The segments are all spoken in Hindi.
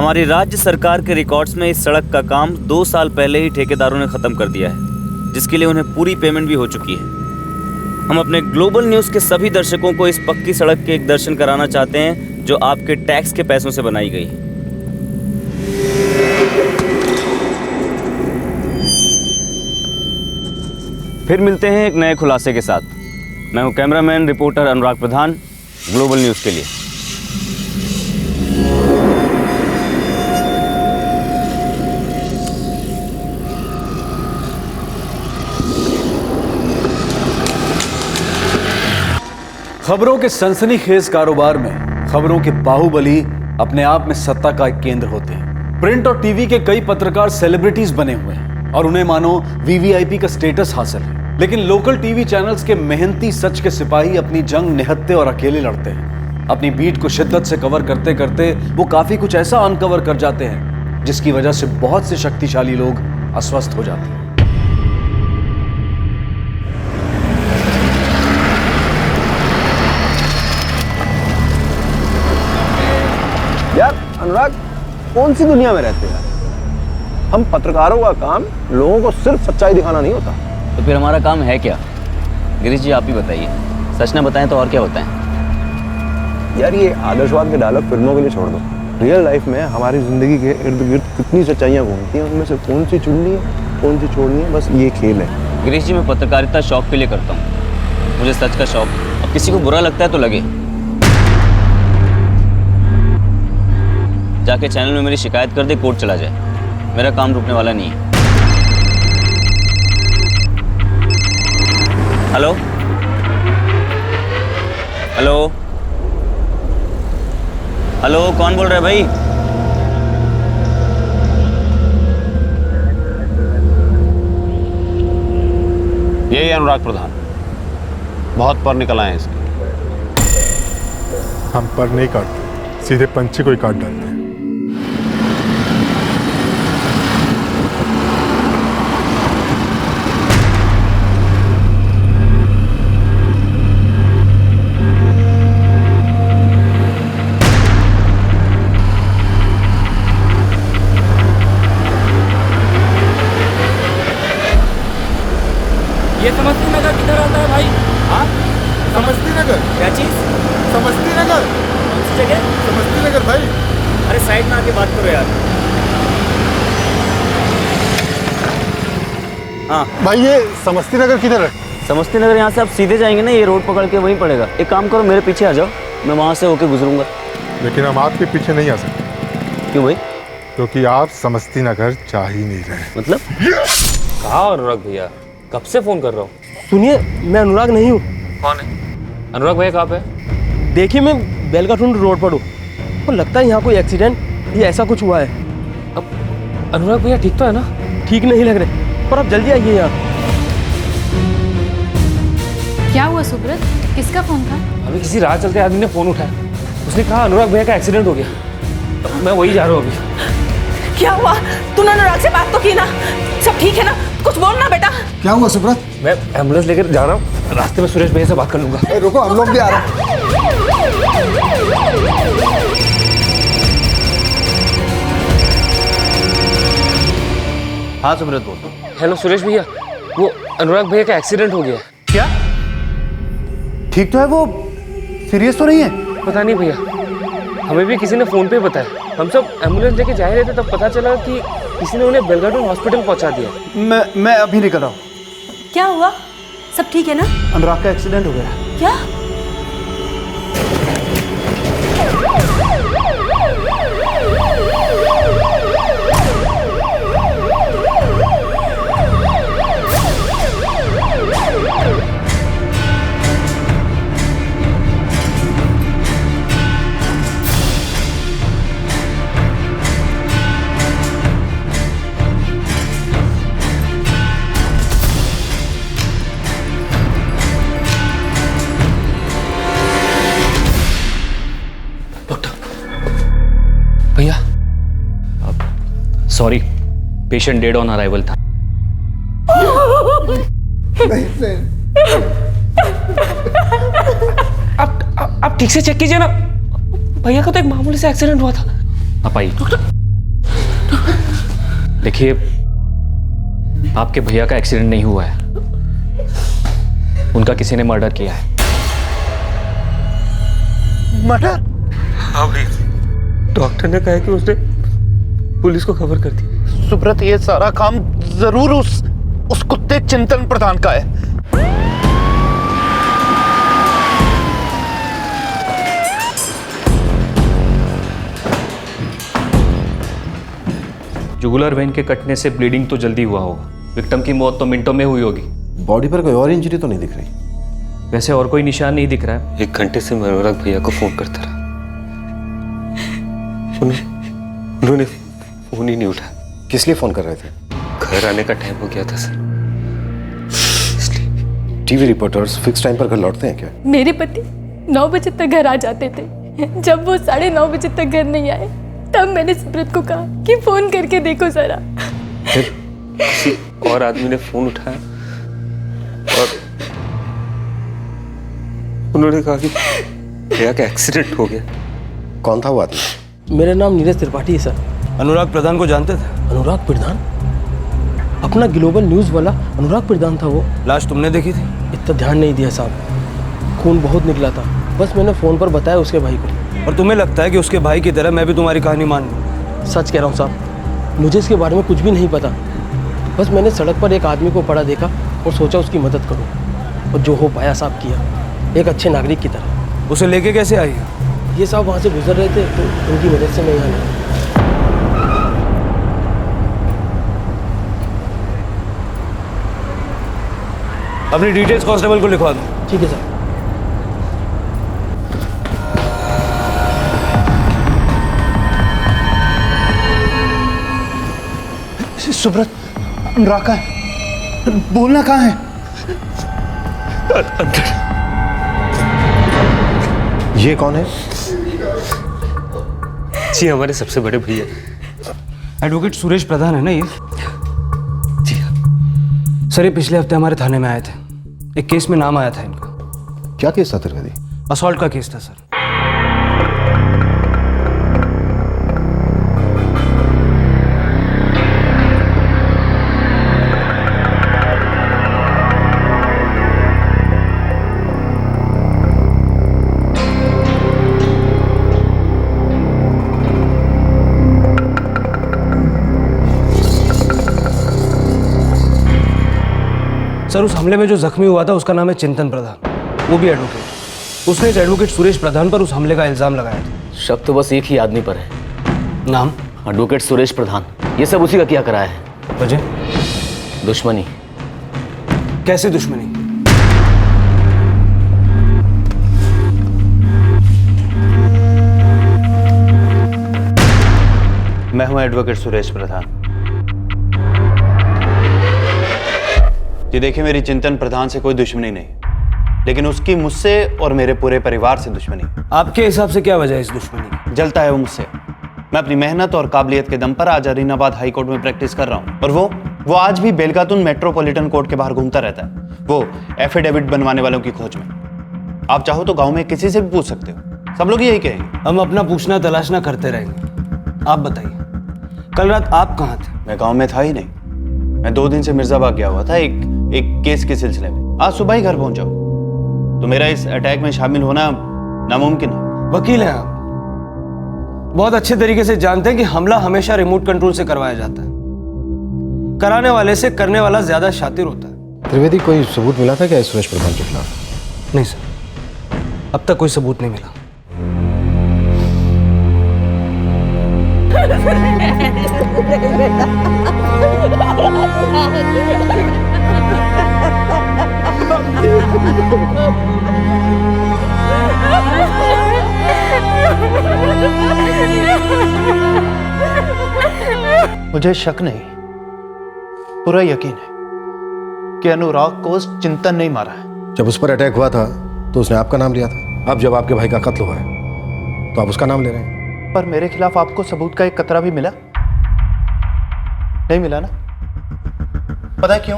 हमारी राज्य सरकार के रिकॉर्ड्स में इस सड़क का काम 2 साल पहले ही ठेकेदारों ने खत्म कर दिया है, जिसके लिए उन्हें पूरी पेमेंट भी हो चुकी है। हम अपने ग्लोबल न्यूज़ के सभी दर्शकों को इस पक्की सड़क के एक दर्शन कराना चाहते हैं जो आपके टैक्स के पैसों से बनाई गई है। फिर मिलते हैं एक नए खुलासे के साथ। मैं हूं कैमरामैन रिपोर्टर अनुराग प्रधान, ग्लोबल न्यूज़ के लिए। खबरों के सनसनीखेज कारोबार में खबरों के बाहुबली अपने आप में सत्ता का एक केंद्र होते हैं। प्रिंट और टीवी के कई पत्रकार सेलिब्रिटीज बने हुए हैं और उन्हें मानो वीवीआईपी का स्टेटस हासिल है। लेकिन लोकल टीवी चैनल्स के मेहनती सच के सिपाही अपनी जंग निहत्ते और अकेले लड़ते हैं। अपनी बीट को शिद्दत से कवर करते करते वो काफी कुछ ऐसा अनकवर कर जाते हैं जिसकी वजह से बहुत से शक्तिशाली लोग अस्वस्थ हो जाते हैं। यार अनुराग, कौन सी दुनिया में रहते हैं? हम पत्रकारों का काम लोगों को सिर्फ सच्चाई दिखाना नहीं होता। तो फिर हमारा काम है क्या? गिरीश जी, आप ही बताइए। सच न बताएं तो और क्या बताएं? यार ये आदर्शवाद के डायलॉग फिल्मों के लिए छोड़ दो। रियल लाइफ में हमारी जिंदगी के इर्द गिर्द कितनी सच्चाइयाँ घूमती हैं, उनमें से कौन सी चुननी है कौन सी छोड़नी है, बस ये खेल है। गिरीश जी, मैं पत्रकारिता शौक के लिए करता हूँ। मुझे सच का शौक। अब किसी को बुरा लगता है तो लगे, जाके चैनल में मेरी शिकायत कर दे, कोर्ट चला जाए। मेरा काम रुकने वाला नहीं है। हेलो हेलो हेलो, कौन बोल रहा है भाई? यही अनुराग प्रधान। बहुत पर निकल आए हैं इसके। हम पर नहीं काटते, सीधे पंछी को ही काट डालते हैं। ये समस्ती नगर किधर आता है भाई? हाँ, समस्ती नगर? क्या चीज? समस्ती नगर? कौन सी जगह? समस्ती नगर भाई। अरे साइड में आके बात करो यार। हाँ भाई, ये समस्ती नगर किधर है? समस्ती नगर यहाँ से आप सीधे जाएंगे ना, ये रोड पकड़ के वहीं पड़ेगा। एक काम करो, मेरे पीछे आ जाओ, मैं वहाँ से होके गुजरूंगा। लेकिन हम आपके पीछे नहीं आ सकते। क्यों भाई? क्योंकि आप समस्ती नगर जा ही नहीं रहे। मतलब? कहाँ अनुराग भैया? कब से फोन कर रहा हूँ। सुनिए, मैं अनुराग नहीं हूँ। कौन है अनुराग भैया? कहाँ पे? देखिए, मैं बेलगाठुंड रोड पर हूँ। तो लगता है यहाँ कोई एक्सीडेंट या ऐसा कुछ हुआ है। अब अनुराग भैया ठीक तो है ना? ठीक नहीं लग रहे, पर आप जल्दी आइए यहाँ। क्या हुआ सुब्रत? किसका फोन था? अभी किसी राह चलते आदमी ने फोन उठाया। उसने कहा अनुराग भैया का एक्सीडेंट हो गया। तो मैं वही जा रहा हूँ अभी। क्या हुआ? तूने अनुराग से बात तो की ना? सब ठीक है ना? कुछ बोल ना बेटा। क्या हुआ सुब्रत? मैं एम्बुलेंस लेकर जा रहा हूँ। रास्ते में सुरेश भैया से बात कर लूंगा। रुको, हम लोग भी आ रहे हैं। हाँ सुब्रत बोल। हेलो सुरेश भैया, वो अनुराग भैया का एक्सीडेंट हो गया। क्या? ठीक तो है वो? सीरियस तो नहीं है? पता नहीं भैया, हमें भी किसी ने फोन पे बताया। हम सब एम्बुलेंस लेके जा रहे थे, तब पता चला कि किसी ने उन्हें बेलगाटुंड हॉस्पिटल पहुंचा दिया। मैं अभी निकल रहा हूँ। क्या हुआ? सब ठीक है ना? अनुराग का एक्सीडेंट हो गया। क्या? भैया sorry, patient dead on arrival था। आप ठीक से चेक कीजिए ना। भैया का तो एक मामूली से एक्सीडेंट हुआ था। आप आइए। देखिए, आपके भैया का एक्सीडेंट नहीं हुआ है, उनका किसी ने मर्डर किया है। मर्डर? हाँ भैया, डॉक्टर ने कहा कि उसने पुलिस को खबर कर दी। सुब्रत, ये सारा काम जरूर उस कुत्ते चिंतन प्रधान का है। जुगुलर वेन के कटने से ब्लीडिंग तो जल्दी हुआ होगा, विक्टिम की मौत तो मिनटों में हुई होगी। बॉडी पर कोई और इंजरी तो नहीं दिख रही। वैसे और कोई निशान नहीं दिख रहा है। 1 घंटे से मैं अनुराग भैया को फोन करता रहा, उन्होंने फोन ही नहीं उठाया। किस लिए फोन कर रहे थे? घर आने का टाइम हो गया था सर, इसलिए। टीवी रिपोर्टर्स फिक्स टाइम पर घर लौटते हैं क्या? मेरे पति 9 बजे तक घर आ जाते थे। जब वो 9:30 बजे तक घर नहीं आए, तब मैंने सुब्रत को कहा कि फोन करके देखो जरा। फिर किसी और आदमी ने फोन उठाया और उन्होंने कहा कि भैया का एक्सीडेंट हो गया। कौन था वो आदमी? मेरा नाम नीरज त्रिपाठी है सर। अनुराग प्रधान को जानते थे? अनुराग प्रधान? अपना ग्लोबल न्यूज़ वाला अनुराग प्रधान था वो। लाश तुमने देखी थी? इतना ध्यान नहीं दिया साहब, खून बहुत निकला था। बस मैंने फ़ोन पर बताया उसके भाई को। और तुम्हें लगता है कि उसके भाई की तरह मैं भी तुम्हारी कहानी मान लूं? सच कह रहा हूँ साहब, मुझे इसके बारे में कुछ भी नहीं पता। बस मैंने सड़क पर एक आदमी को पड़ा देखा और सोचा उसकी मदद करूँ, और जो हो पाया साहब किया, एक अच्छे नागरिक की तरह। उसे लेके कैसे आई? ये साहब वहाँ से गुजर रहे थे, तो उनकी मदद से मैं यहाँ आया। अपनी डिटेल्स कांस्टेबल को लिखवा दो। ठीक है सर। सुब्रत, अनुराग कहाँ है? बोलना कहाँ है? ये कौन है? जी हमारे सबसे बड़े भैया। एडवोकेट सुरेश प्रधान है ना ये? जी हाँ। सर, ये पिछले हफ्ते हमारे थाने में आए थे। एक केस में नाम आया था इनका। क्या केस था त्रिवेदी? असॉल्ट का केस था सर। सर, उस हमले में जो जख्मी हुआ था उसका नाम है चिंतन प्रधान, वो भी एडवोकेट। उसने इस एडवोकेट सुरेश प्रधान पर उस हमले का इल्जाम लगाया था। शक तो बस एक ही आदमी पर है। नाम? एडवोकेट सुरेश प्रधान। ये सब उसी का किया करा है। वजह? दुश्मनी। कैसे दुश्मनी? मैं हूं एडवोकेट सुरेश प्रधान। ये देखिए, मेरी चिंतन प्रधान से कोई दुश्मनी नहीं, लेकिन उसकी मुझसे और मेरे पूरे परिवार से दुश्मनी। आपके हिसाब से क्या वजह है इस दुश्मनी की? जलता है वो मुझसे। मैं अपनी मेहनत और काबिलियत के दम पर आज अरीनाबाद हाई कोर्ट में प्रैक्टिस कर रहा हूँ, और वो आज भी बेलगातुन मेट्रोपॉलिटन कोर्ट के बाहर घूमता रहता है, वो एफिडेविट बनवाने वालों की खोज में। आप चाहो तो गाँव में किसी से भी पूछ सकते हो, सब लोग यही कहेंगे। हम अपना पूछना तलाशना करते रहेंगे। आप बताइए, कल रात आप कहाँ थे? मैं गाँव में था ही नहीं। मैं 2 दिन से मिर्जाबाद गया हुआ था एक केस के सिलसिले में। आज सुबह ही घर पहुंचा, तो मेरा इस अटैक में शामिल होना नामुमकिन है। वकील हैं आप, बहुत अच्छे तरीके से जानते हैं कि हमला हमेशा रिमोट कंट्रोल से करवाया जाता है। कराने वाले से करने वाला ज्यादा शातिर होता है। त्रिवेदी, कोई सबूत मिला था क्या इस सुरेश प्रधान के खिलाफ? नहीं सर, अब तक कोई सबूत नहीं मिला। मुझे शक नहीं, पूरा यकीन है कि अनुराग को चिंतन नहीं मारा है। जब उस पर अटैक हुआ था तो उसने आपका नाम लिया था। अब जब आपके भाई का कत्ल हुआ है तो आप उसका नाम ले रहे हैं। पर मेरे खिलाफ आपको सबूत का एक कतरा भी मिला? नहीं मिला ना? पता क्यों?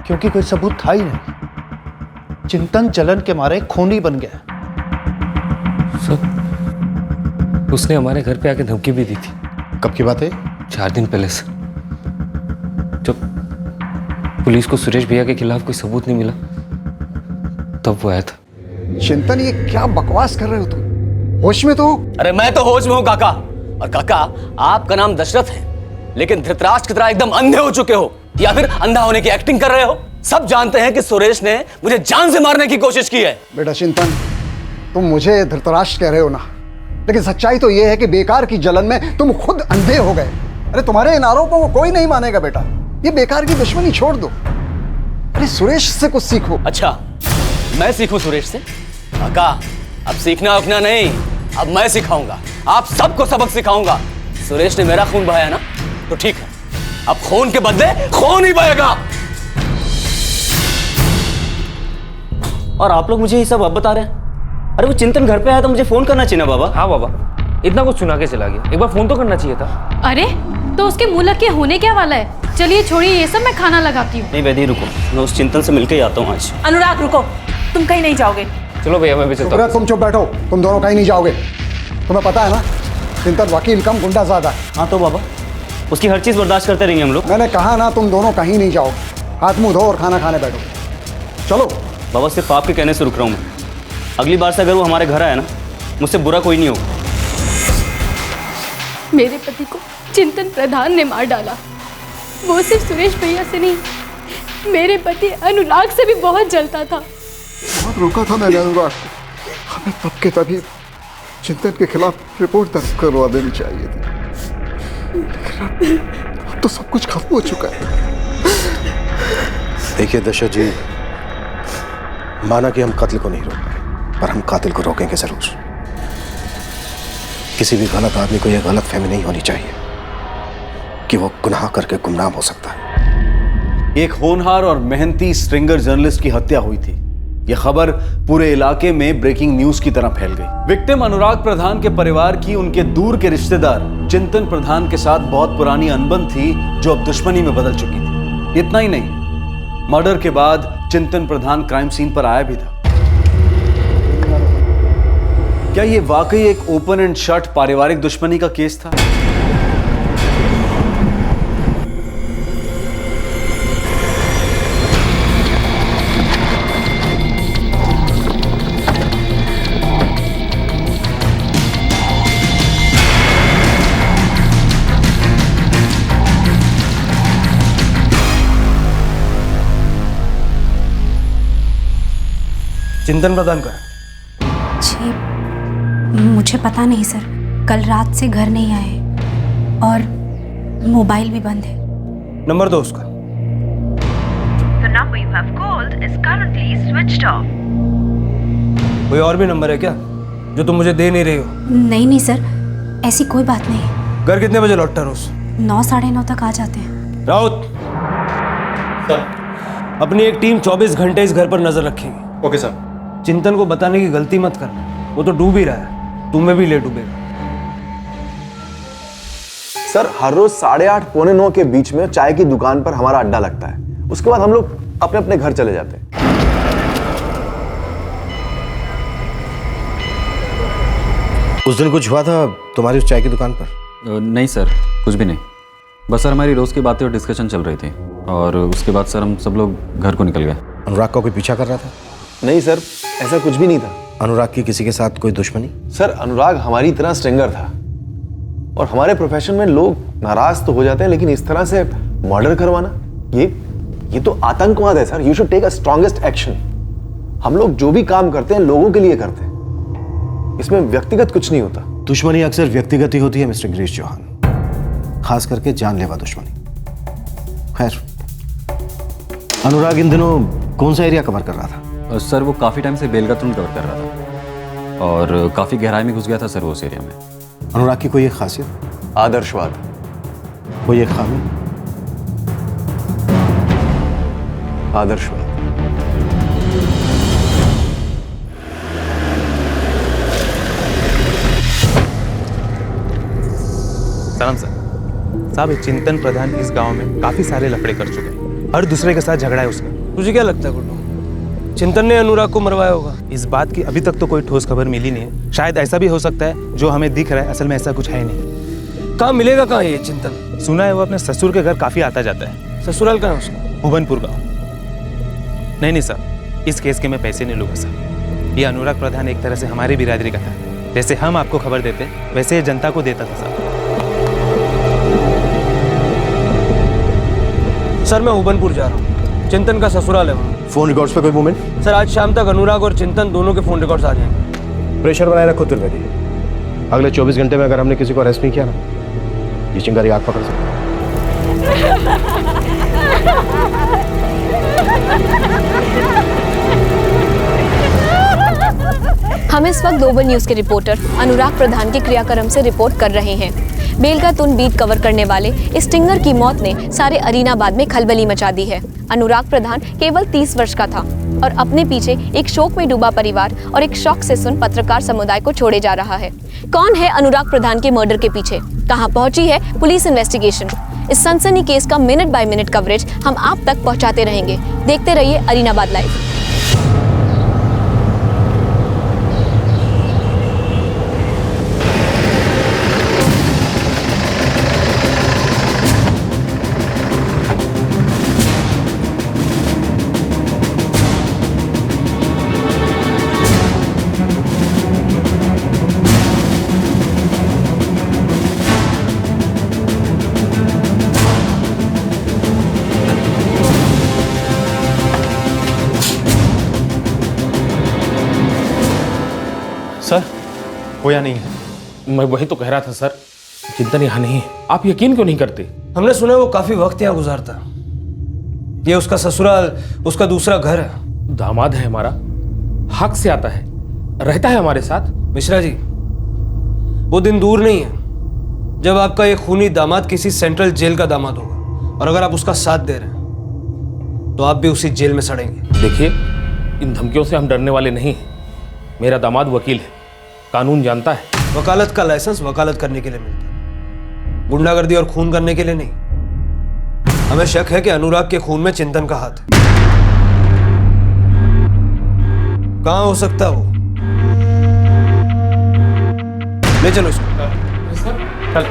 क्योंकि कोई सबूत था ही नहीं। चिंतन जलन के मारे खूनी बन गया। सर, उसने हमारे घर पे आके धमकी भी दी थी। कब की बात है? 4 दिन पहले सर, जब पुलिस को सुरेश भैया के खिलाफ कोई सबूत नहीं मिला तब वो आया था। चिंतन, ये क्या बकवास कर रहे हो तुम? होश में तो हो? अरे मैं तो होश में हूँ काका। और काका, आपका नाम दशरथ है, लेकिन धृतराष्ट्र की तरह एकदम अंधे हो चुके हो या फिर अंधा होने की एक्टिंग कर रहे हो। सब जानते हैं कि सुरेश ने मुझे जान से मारने की कोशिश की है। बेटा चिंतन, तुम मुझे धृतराष्ट्र कह रहे हो ना, लेकिन सच्चाई तो यह है कि बेकार की जलन में तुम खुद अंधे हो गए। अरे तुम्हारे इन आरोपों को कोई नहीं मानेगा बेटा, ये बेकार की दुश्मनी छोड़ दो। अरे सुरेश से कुछ सीखो। अच्छा, मैं सीखूं सुरेश से? काका, अब सीखना उखना नहीं, अब मैं सिखाऊंगा, आप सबको सबक सिखाऊंगा। सुरेश ने मेरा खून बहाया ना, तो ठीक है, अब खून के बदले खून ही बहेगा। और आप लोग मुझे ये सब अब बता रहे हैं? अरे वो चिंतन घर पे आया तो मुझे फोन करना चाहिए ना बाबा। हाँ बाबा, इतना कुछ सुना के चला गया, एक बार फोन तो करना चाहिए था। अरे तो उसके मुंह लग के होने क्या वाला है? चलिए छोड़िए ये सब, मैं खाना लगाती हूँ। नहीं वैद्य रुको, मैं उस चिंतन से मिलकर ही आता हूँ आज। अनुराग रुको, तुम कहीं नहीं जाओगे। चलो भैया, मैं भी चलता हूँ। तुम चुप बैठो, तुम दोनों कहीं नहीं जाओगे। तुम्हें पता है ना, चिंतन वकील कम गुंडा ज्यादा है। हाँ तो बाबा, उसकी हर चीज बर्दाश्त करते रहेंगे हम लोग। मैंने कहा ना, तुम दोनों कहीं नहीं जाओगे। हाथ मुंह धो और खाना खाने बैठो। चलो बाबा, सिर्फ आपके कहने से रुक रहा हूँ मैं। अगली बार से अगर वो हमारे घर आया ना, मुझसे बुरा कोई नहीं होगा। मेरे पति को चिंतन प्रधान ने मार डाला। वो सिर्फ सुरेश भैया से नहीं, मेरे पति अनुराग से भी बहुत जलता था। बहुत रोका था मैंने अनुराग को, हमें तब के तभी चिंतन के खिलाफ रिपोर्ट दर्ज करवा देनी चाहिए थी। अब तो सब कुछ खत्म हो चुका है। देखिए दशरथ जी, माना कि हम कत्ल को नहीं रोक पाए, पर हम कातिल को रोकेंगे जरूर। किसी भी गलत आदमी को यह गलत फहमी नहीं होनी चाहिए कि वो गुनाह करके गुमनाम हो सकता है। एक होनहार और मेहनती स्ट्रिंगर जर्नलिस्ट की हत्या हुई थी। यह खबर पूरे इलाके में ब्रेकिंग न्यूज की तरह फैल गई। विक्टिम अनुराग प्रधान के परिवार की उनके दूर के रिश्तेदार चिंतन प्रधान के साथ बहुत पुरानी अनबन थी, जो अब दुश्मनी में बदल चुकी थी। इतना ही नहीं, मर्डर के बाद चिंतन प्रधान क्राइम सीन पर आया भी था। क्या यह वाकई एक ओपन एंड शट पारिवारिक दुश्मनी का केस था? चिंतन प्रधान का? जी मुझे पता नहीं सर, कल रात से घर नहीं आए और मोबाइल भी बंद है। नंबर दो उसका। The number you have called is currently switched off. कोई और भी नंबर है क्या जो तुम मुझे दे नहीं रही हो? नहीं नहीं सर, ऐसी कोई बात नहीं। घर कितने बजे लौटता रोज? 9 साढ़े 9 तक आ जाते हैं। राउत सर, अपनी एक टीम 24 घंटे इस घर पर नजर रखेगी। Okay sir. चिंतन को बताने की गलती मत कर, वो तो डूब ही रहा है, तुम्हें भी ले डूबेगा। सर, हर रोज 8:30 पौने 9 के बीच में चाय की दुकान पर हमारा अड्डा लगता है। उसके बाद हम लोग अपने अपने घर चले जाते हैं। उस दिन कुछ हुआ था तुम्हारी उस चाय की दुकान पर? नहीं सर, कुछ भी नहीं। बस सर हमारी रोज की बातें और डिस्कशन चल रही थी, और उसके बाद सर हम सब लोग घर को निकल गए। अनुराग का कोई पीछा कर रहा था? नहीं सर, ऐसा कुछ भी नहीं था। अनुराग की किसी के साथ कोई दुश्मनी? सर, अनुराग हमारी तरह स्ट्रिंगर था, और हमारे प्रोफेशन में लोग नाराज तो हो जाते हैं, लेकिन इस तरह से मर्डर करवाना, ये तो आतंकवाद है sir. You should take a strongest action. हम लोग जो भी काम करते हैं लोगों के लिए करते हैं, इसमें व्यक्तिगत कुछ नहीं होता। दुश्मनी अक्सर व्यक्तिगत ही होती है मिस्टर गिरीश चौहान, खास करके जानलेवा दुश्मनी। खैर, अनुराग इन दिनों कौन सा एरिया कवर कर रहा था? सर वो काफ़ी टाइम से बेलगातुन कवर कर रहा था, और काफ़ी गहराई में घुस गया था सर वो उस एरिया में। अनुराग की कोई एक खासियत? आदर्शवाद। कोई एक खामी? आदर्शवाद। सलाम सर। साहब, चिंतन प्रधान इस गांव में काफी सारे लफड़े कर चुके हैं, हर दूसरे के साथ झगड़ा है उसका। तुझे क्या लगता है गुड्डू, चिंतन ने अनुराग को मरवाया होगा? इस बात की अभी तक तो कोई ठोस खबर मिली नहीं है। शायद ऐसा भी हो सकता है जो हमें दिख रहा है, असल में ऐसा कुछ है नहीं। कहाँ मिलेगा कहाँ ये चिंतन? सुना है वो अपने ससुर के घर काफी आता जाता है। ससुराल कहाँ है उसका? भुवनपुर गाँव। नहीं सर, इस केस के मैं पैसे नहीं लूंगा सर। ये अनुराग प्रधान एक तरह से हमारी बिरादरी का था। जैसे हम आपको खबर देते वैसे ये जनता को देता था सर। सर मैं भुवनपुर जा रहा हूँ, चिंतन का ससुराल है वहाँ। फोन रिकॉर्ड्स पे कोई मूवमेंट? सर आज शाम तक अनुराग और चिंतन दोनों के फोन रिकॉर्ड्स आ जाएंगे। प्रेशर बनाए रखो त्रिवेदी। अगले 24 घंटे में अगर हमने किसी को अरेस्ट नहीं किया ना, ये चिंगारी आग पकड़ सकती हम इस वक्त ग्लोबल न्यूज के रिपोर्टर अनुराग प्रधान के क्रियाक्रम से रिपोर्ट कर रहे हैं। बेलगातुन बीट कवर करने वाले इस स्टिंगर की मौत ने सारे अरीनाबाद में खलबली मचा दी है। अनुराग प्रधान केवल 30 वर्ष का था और अपने पीछे एक शोक में डूबा परिवार और एक शौक से सुन पत्रकार समुदाय को छोड़े जा रहा है। कौन है अनुराग प्रधान के मर्डर के पीछे? कहां पहुंची है पुलिस इन्वेस्टिगेशन? इस सनसनी केस का मिनट बाय मिनट कवरेज हम आप तक पहुंचाते रहेंगे। देखते रहिए अरीनाबाद लाइव। सर वो यहाँ नहीं है। मैं वही तो कह रहा था सर, चिंतन यहाँ नहीं है। आप यकीन क्यों नहीं करते? हमने सुना वो काफी वक्त यहाँ गुजारता। ये उसका ससुराल, उसका दूसरा घर है। दामाद है हमारा, हक से आता है, रहता है हमारे साथ। मिश्रा जी, वो दिन दूर नहीं है जब आपका ये खूनी दामाद किसी सेंट्रल जेल का दामाद होगा, और अगर आप उसका साथ दे रहे हैं तो आप भी उसी जेल में सड़ेंगे। देखिए, इन धमकियों से हम डरने वाले नहीं हैं। मेरा दामाद वकील है, कानून जानता है। वकालत का लाइसेंस वकालत करने के लिए मिलता है, गुंडागर्दी और खून करने के लिए नहीं। हमें शक है कि अनुराग के खून में चिंतन का हाथ है। कहां हो सकता है वो? ले चलो इसको। चल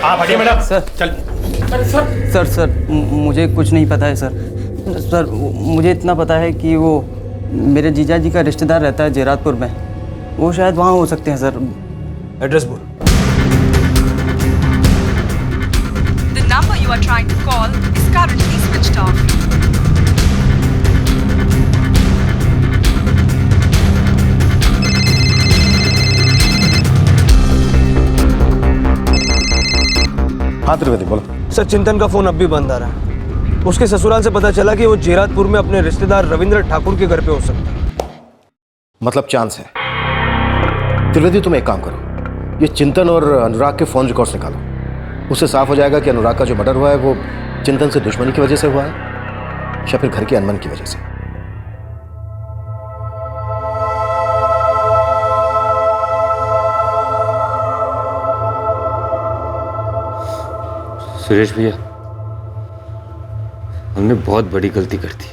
आप हटिए मैडम। सर चल। सर मुझे कुछ नहीं पता है सर। मुझे इतना पता है कि वो मेरे जीजा जी का रिश्तेदार रहता है जेरातपुर में। वो शायद वहाँ हो सकते हैं सर। एड्रेस बोल। The number you are trying to call is currently switched off. हाँ त्रिवेदी बोलो। सर चिंतन का फोन अब भी बंद आ रहा है। उसके ससुराल से पता चला कि वो जेरातपुर में अपने रिश्तेदार रविंद्र ठाकुर के घर पे हो सकता है। मतलब चांस है। त्रिवेदी तुम एक काम करो, ये चिंतन और अनुराग के फोन रिकॉर्ड्स निकालो। उससे साफ हो जाएगा कि अनुराग का जो मर्डर हुआ है वो चिंतन से दुश्मनी की वजह से हुआ है या फिर घर की अनबन की वजह से। सुरेश भैया, हमने बहुत बड़ी गलती कर दी,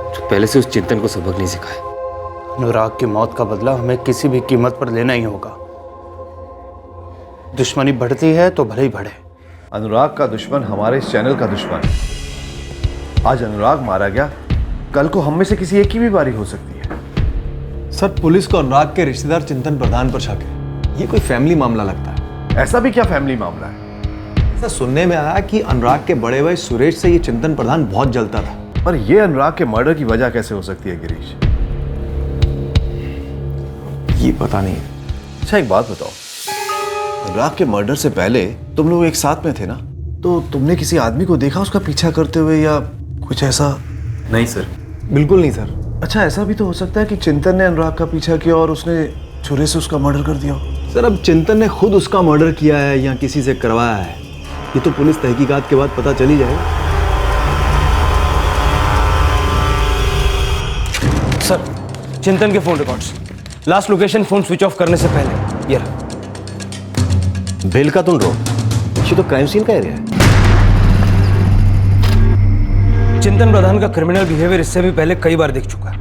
जो पहले से उस चिंतन को सबक नहीं सिखाया। अनुराग की मौत का बदला हमें किसी भी कीमत पर लेना ही होगा। दुश्मनी बढ़ती है तो भले ही बढ़े। अनुराग का दुश्मन हमारे इस चैनल का दुश्मन है। आज अनुराग मारा गया, कल को हम में से किसी एक की भी बारी हो सकती है। सर पुलिस को अनुराग के रिश्तेदार चिंतन प्रधान पर शक है। ये कोई फैमिली मामला लगता है। ऐसा भी क्या फैमिली मामला है? ऐसा सुनने में आया कि अनुराग के बड़े भाई सुरेश से ये चिंतन प्रधान बहुत जलता था। पर ये अनुराग के मर्डर की वजह कैसे हो सकती है गिरीश? ये पता नहीं। अच्छा एक बात बताओ, अनुराग के मर्डर से पहले तुम लोग एक साथ में थे ना? तो तुमने किसी आदमी को देखा उसका पीछा करते हुए या कुछ ऐसा? नहीं सर, बिल्कुल नहीं सर। अच्छा ऐसा भी तो हो सकता है कि चिंतन ने अनुराग का पीछा किया और उसने छुरे से उसका मर्डर कर दिया। सर अब चिंतन ने खुद उसका मर्डर किया है या किसी से करवाया है, ये तो पुलिस तहकीकात के बाद पता चली जाएगा। सर चिंतन के phone records, last location phone switch off करने से पहले। ये रहा। बेलगातुन रोड, ये तो क्राइम सीन का एरिया है। चिंतन प्रधान का क्रिमिनल बिहेवियर इससे भी पहले कई बार देख चुका है।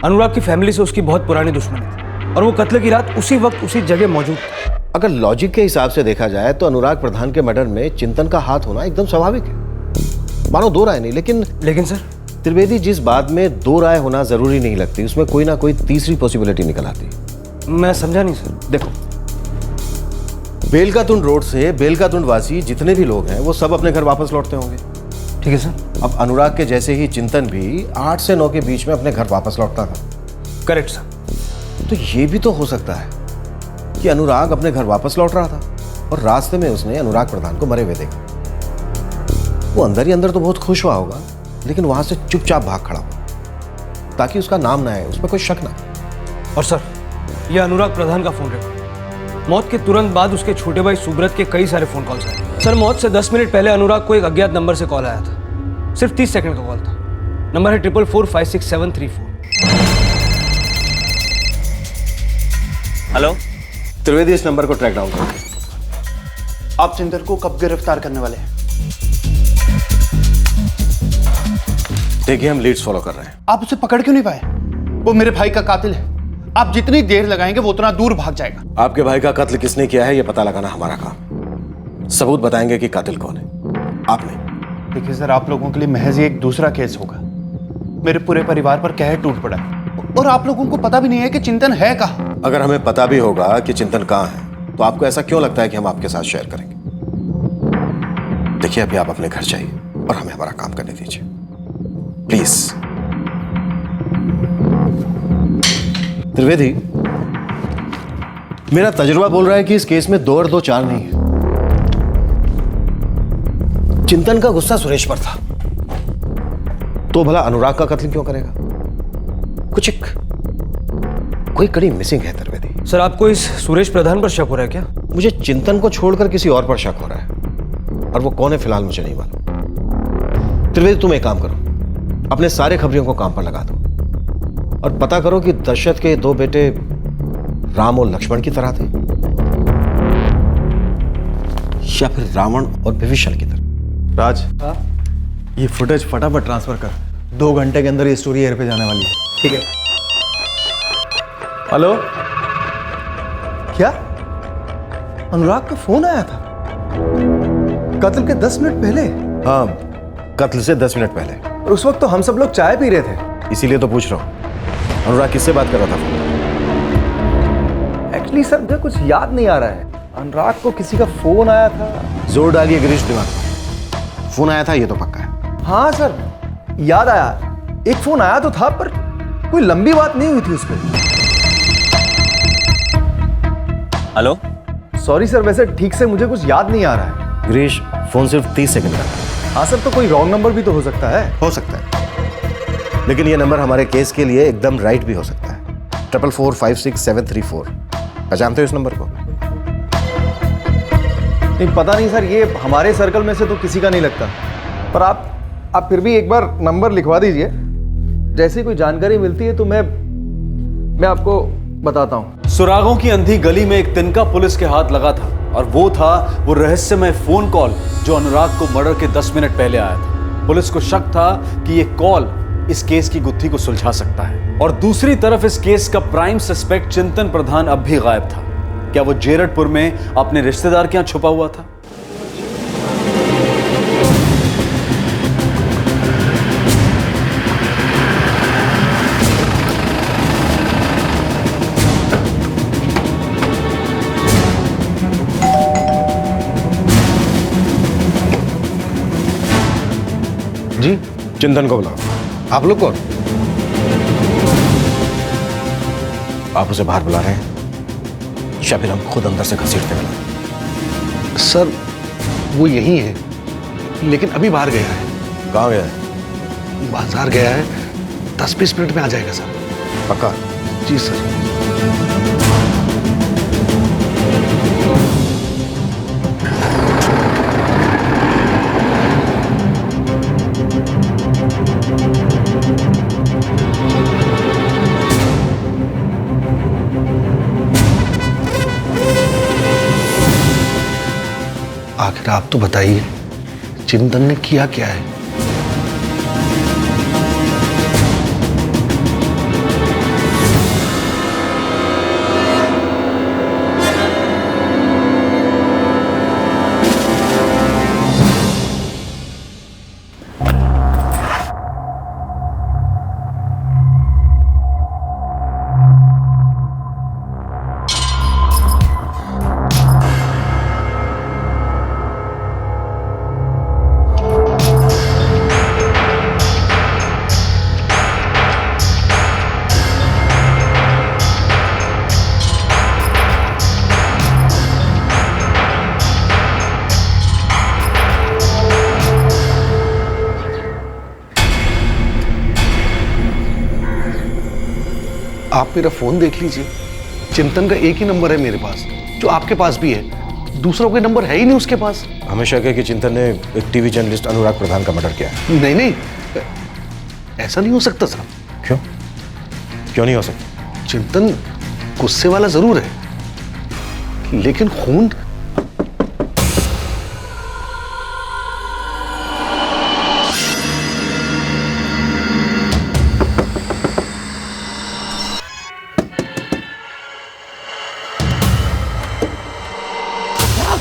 अनुराग की फैमिली से उसकी बहुत पुरानी दुश्मनी थी और वो कत्ल की रात उसी वक्त उसी जगह मौजूद था। अगर लॉजिक के हिसाब से देखा जाए तो अनुराग प्रधान के मर्डर में चिंतन का हाथ होना एकदम स्वाभाविक है, मानो दो राय नहीं। लेकिन सर त्रिवेदी, जिस बात में दो राय होना जरूरी नहीं लगती, उसमें कोई ना कोई तीसरी पॉसिबिलिटी निकल आती है। मैं समझा नहीं सर। देखो, बेलकातुंड रोड से बेलकातुंड वासी जितने भी लोग हैं वो सब अपने घर वापस लौटते होंगे। ठीक है सर। अब अनुराग के जैसे ही चिंतन भी 8 से 9 के बीच में अपने घर वापस लौटता था। Correct sir. तो ये भी तो हो सकता है कि अनुराग अपने घर वापस लौट रहा था और रास्ते में उसने अनुराग प्रधान को मरे हुए देखा। वो अंदर ही अंदर तो बहुत खुश हुआ होगा, लेकिन वहां से चुपचाप भाग खड़ा हुआ ताकि उसका नाम ना आए, उसमें कोई शक ना। और सर, ये अनुराग प्रधान का फोन रिकॉर्ड। मौत के तुरंत बाद उसके छोटे भाई सुब्रत के कई सारे फोन कॉल्स आए। सर, मौत से 10 मिनट पहले अनुराग को एक अज्ञात नंबर से कॉल आया था। सिर्फ 30 सेकंड का कॉल था। नंबर है 444566734। हेलो त्रिवेदी, इस नंबर को ट्रैक डाउन करो। आप चिंतन को कब गिरफ्तार करने वाले हैं? देखिए, हम लीड्स फॉलो कर रहे हैं। आप उसे पकड़ क्यों नहीं पाए? वो मेरे भाई का कातिल है। आप जितनी देर लगाएंगे वो उतना दूर भाग जाएगा। आपके भाई का कत्ल किसने किया है ये पता लगाना हमारा काम। सबूत बताएंगे कि कातिल कौन है, आप नहीं। देखिए सर, आप लोगों के लिए महज एक दूसरा केस होगा। मेरे पूरे परिवार पर कहर टूट पड़ा है और आप लोगों को पता भी नहीं है कि चिंतन है कहाँ। अगर हमें पता भी होगा कि चिंतन कहाँ है तो आपको ऐसा क्यों लगता है कि हम आपके साथ शेयर करेंगे? देखिए, अभी आप अपने घर जाइए और हमें हमारा काम करने दीजिए, प्लीज। त्रिवेदी, मेरा तजुर्बा बोल रहा है कि इस केस में 2 और 2 4 नहीं है। चिंतन का गुस्सा सुरेश पर था, तो भला अनुराग का कत्ल क्यों करेगा? कोई कड़ी मिसिंग है त्रिवेदी। सर, आपको इस सुरेश प्रधान पर शक हो रहा है क्या? मुझे चिंतन को छोड़कर किसी और पर शक हो रहा है, और वो कौन है फिलहाल मुझे नहीं मालूम। त्रिवेदी, तुम एक काम करो, अपने सारे खबरियों को काम पर लगा दो और पता करो कि दशरथ के 2 बेटे राम और लक्ष्मण की तरह थे या फिर रावण और विभीषण की तरह। राज, ये फुटेज फटाफट ट्रांसफर कर। 2 घंटे के अंदर ये स्टोरी एयर पे जाने वाली है। ठीक है। हेलो, क्या अनुराग का फोन आया था कत्ल के 10 मिनट पहले? हाँ, कत्ल से 10 मिनट पहले। और उस वक्त तो हम सब लोग चाय पी रहे थे, इसीलिए तो पूछ रहा हूं अनुराग किससे बात कर रहा था। एक्चुअली सर, मुझे कुछ याद नहीं आ रहा है। अनुराग को किसी का फोन आया था। जोर डालिए गिरीश दिमाग में। फोन आया था ये तो पक्का है। हाँ सर, याद आया। एक फोन आया तो था, पर कोई लंबी बात नहीं हुई थी उस पर। हेलो, सॉरी सर, वैसे ठीक से मुझे कुछ याद नहीं आ रहा है। गिरीश, फोन सिर्फ 30 सेकंड का। हाँ सर, तो कोई रॉन्ग नंबर भी तो हो सकता है। हो सकता है, लेकिन ये नंबर हमारे केस के लिए एकदम राइट भी हो सकता है। 444566734। जानते हो इस नंबर को? नहीं, पता नहीं सर, ये हमारे सर्कल में से तो किसी का नहीं लगता। पर आप फिर भी एक बार नंबर लिखवा दीजिए। जैसे कोई जानकारी मिलती है तो मैं आपको बताता हूँ। सुरागों की अंधी गली में एक तिनका पुलिस के हाथ लगा था, और वो था वो रहस्यमय फोन कॉल जो अनुराग को मर्डर के 10 मिनट पहले आया था। पुलिस को शक था कि ये कॉल इस केस की गुत्थी को सुलझा सकता है। और दूसरी तरफ इस केस का प्राइम सस्पेक्ट चिंतन प्रधान अब भी गायब था। क्या वो जेरटपुर में अपने रिश्तेदार के यहां छुपा हुआ था? जी, चिंतन को बुलाओ। आप लोग कौन? आप उसे बाहर बुला रहे हैं या फिर हम खुद अंदर से घसीटते बुला? सर, वो यही है, लेकिन अभी बाहर गया है। कहाँ गया है? बाजार गया है। 10-20 मिनट में आ जाएगा सर। पक्का? जी सर। आखिर आप तो बताइए, चिंतन ने किया क्या है? आप मेरा फोन देख लीजिए, चिंतन का एक ही नंबर है मेरे पास, जो आपके पास भी है। दूसरा कोई नंबर है ही नहीं उसके पास। हमेशा कहे कि चिंतन ने एक टीवी जर्नलिस्ट अनुराग प्रधान का मर्डर किया है। नहीं नहीं, ऐसा नहीं हो सकता साहब। क्यों? क्यों नहीं हो सकता? चिंतन गुस्से वाला जरूर है, लेकिन खून।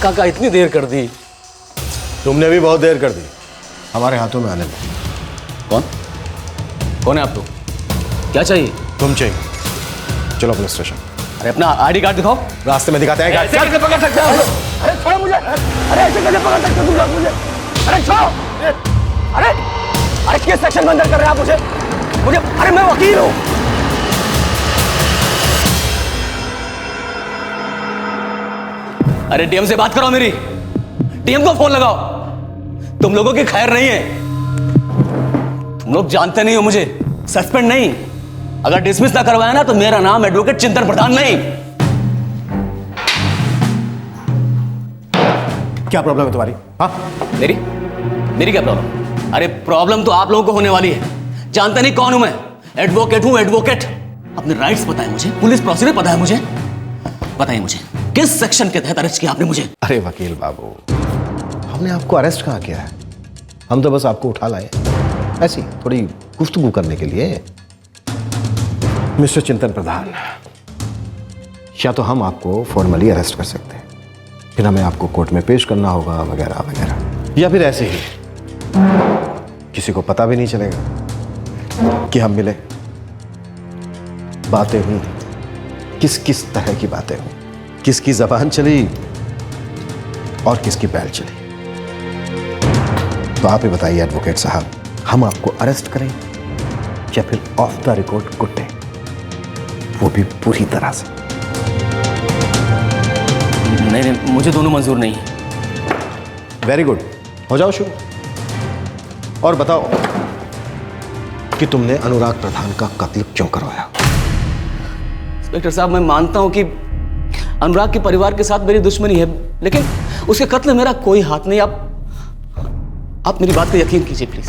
काका इतनी देर कर दी? तुमने भी बहुत देर कर दी। हमारे हाथों में आने में। कौन कौन है आप लोग? क्या चाहिए? तुम चाहिए। चलो पुलिस स्टेशन। अरे अपना आईडी कार्ड दिखाओ। रास्ते में दिखाते हैं। ऐसे कैसे पकड़ सकते हो? अरे छोड़ो मुझे। अरे ऐसे कैसे पकड़ सकते हो तुम लोग मुझे? अरे छोड़ो। अरे किस सेक्शन में अंदर कर रहे हैं आप मुझे? अरे मैं वकील हूँ। अरे डीएम से बात करो मेरी। डीएम को फोन लगाओ। तुम लोगों की खैर नहीं है। तुम लोग जानते नहीं हो मुझे। सस्पेंड नहीं, अगर डिसमिस ना करवाया ना तो मेरा नाम एडवोकेट चिंतन प्रधान नहीं। क्या प्रॉब्लम है तुम्हारी? हाँ, मेरी क्या प्रॉब्लम? अरे प्रॉब्लम तो आप लोगों को होने वाली है। जानते नहीं कौन हूं मैं? एडवोकेट हूं, एडवोकेट। अपने राइट्स पता है मुझे, पुलिस प्रोसीजर पता है मुझे। बताइए मुझे किस सेक्शन के तहत अरेस्ट किया आपने मुझे? अरे वकील बाबू, हमने आपको अरेस्ट कहाँ किया है? हम तो बस आपको उठा लाए ऐसी थोड़ी गुफ्तगू करने के लिए। मिस्टर चिंतन प्रधान, या तो हम आपको फॉर्मली अरेस्ट कर सकते हैं, फिर हमें आपको कोर्ट में पेश करना होगा वगैरह वगैरह, या फिर ऐसे ही किसी को पता भी नहीं चलेगा कि हम मिले। बातें हुई, किस किस तरह की बातें हुई, किसकी जबान चली और किसकी बैल चली। तो आप ही बताइए एडवोकेट साहब, हम आपको अरेस्ट करें या फिर ऑफ द रिकॉर्ड कुट्टे, वो भी पूरी तरह से? नहीं, मुझे दोनों मंजूर नहीं है। वेरी गुड, हो जाओ शुरू। और बताओ कि तुमने अनुराग प्रधान का कत्ल क्यों करवाया? इंस्पेक्टर साहब, मैं मानता हूं कि अनुराग के परिवार के साथ मेरी दुश्मनी है, लेकिन उसके कत्ल में मेरा कोई हाथ नहीं। आप मेरी बात पे यकीन कीजिए प्लीज।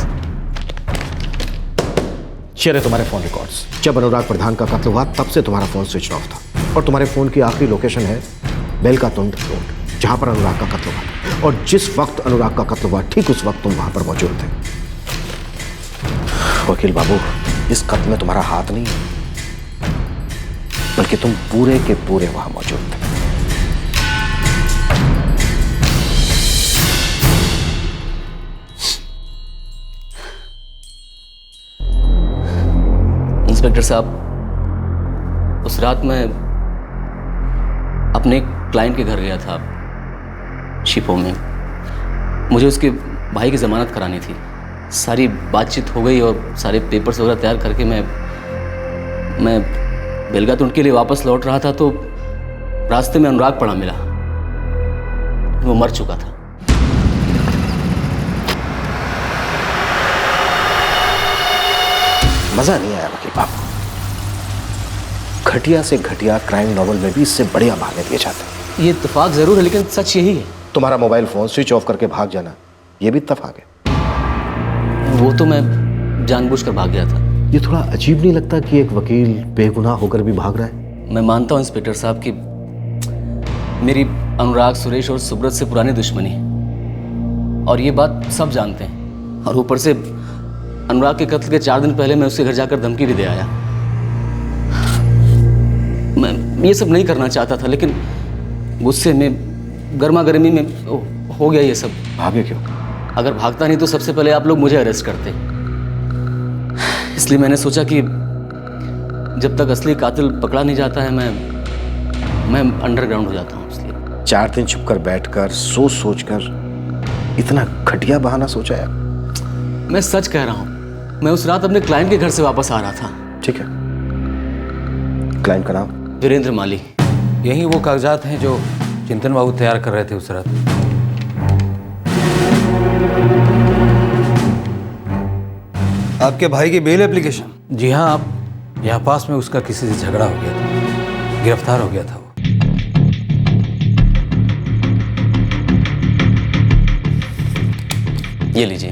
शेयर है तुम्हारे फोन रिकॉर्ड्स। जब अनुराग प्रधान का कत्ल हुआ तब से तुम्हारा फोन स्विच ऑफ था, और तुम्हारे फोन की आखिरी लोकेशन है बेलकातुंड रोड, जहां पर अनुराग का कत्ल हुआ। और जिस वक्त अनुराग का कत्ल हुआ ठीक उस वक्त तुम वहां पर मौजूद थे। वकील बाबू, इस कत्ल में तुम्हारा हाथ नहीं है, बल्कि तुम पूरे के पूरे वहां मौजूद थे। इंस्पेक्टर साहब, उस रात मैं अपने क्लाइंट के घर गया था शिपो में। मुझे उसके भाई की ज़मानत करानी थी। सारी बातचीत हो गई और सारे पेपर्स वगैरह तैयार करके मैं बेलगातुंड के लिए वापस लौट रहा था तो रास्ते में अनुराग पड़ा मिला। वो मर चुका था। मजा नहीं आया वकील बाबू। घटिया से घटिया क्राइम नॉवल में भी इससे बढ़िया बहाने दिए जाते हैं। ये इत्तेफाक जरूर है, लेकिन सच यही है। तुम्हारा मोबाइल फोन स्विच ऑफ करके भाग जाना, ये भी इत्तेफाक है। वो तो मैं जानबूझकर भाग गया था। ये थोड़ा अजीब नहीं लगता कि एक वकील बेगुनाह होकर भी भाग रहा है? मैं मानता हूं इंस्पेक्टर साहब कि मेरी अनुराग, सुरेश और सुब्रत से पुरानी दुश्मनी है, और ये बात सब जानते हैं। और ऊपर से अनुराग के कत्ल के 4 दिन पहले मैं उसके घर जाकर धमकी भी दे आया। मैं ये सब नहीं करना चाहता था, लेकिन गुस्से में, गर्मा गर्मी में हो गया ये सब। भागे क्यों? अगर भागता नहीं तो सबसे पहले आप लोग मुझे अरेस्ट करते। इसलिए मैंने सोचा कि जब तक असली कातिल पकड़ा नहीं जाता है मैं अंडरग्राउंड हो जाता हूँ। इसलिए 4 दिन छुपकर बैठकर सोच कर इतना घटिया बहाना सोचा है? मैं सच कह रहा हूँ। मैं उस रात अपने क्लाइंट के घर से वापस आ रहा था। ठीक है, क्लाइंट का नाम? वीरेंद्र माली। यही वो कागजात हैं जो चिंतन बाबू तैयार कर रहे थे उस रात। आपके भाई की बेल एप्लीकेशन? जी हाँ, आप यहाँ पास में उसका किसी से झगड़ा हो गया था, गिरफ्तार हो गया था वो। ये लीजिए।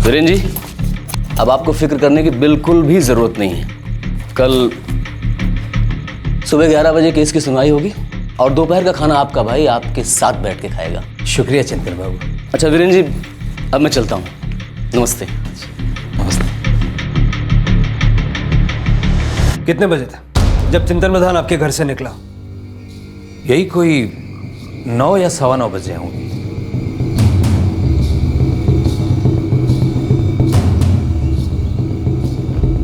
वीरेंद्र जी, अब आपको फिक्र करने की बिल्कुल भी जरूरत नहीं है। कल सुबह 11 बजे केस की सुनवाई होगी और दोपहर का खाना आपका भाई आपके साथ बैठ के खाएगा। शुक्रिया चिंतन बाबू। अच्छा वीरेंद्र जी, अब मैं चलता हूँ। नमस्ते। नमस्ते। कितने बजे था जब चिंतन प्रधान आपके घर से निकला? यही कोई 9 या 9:15 बजे होंगे।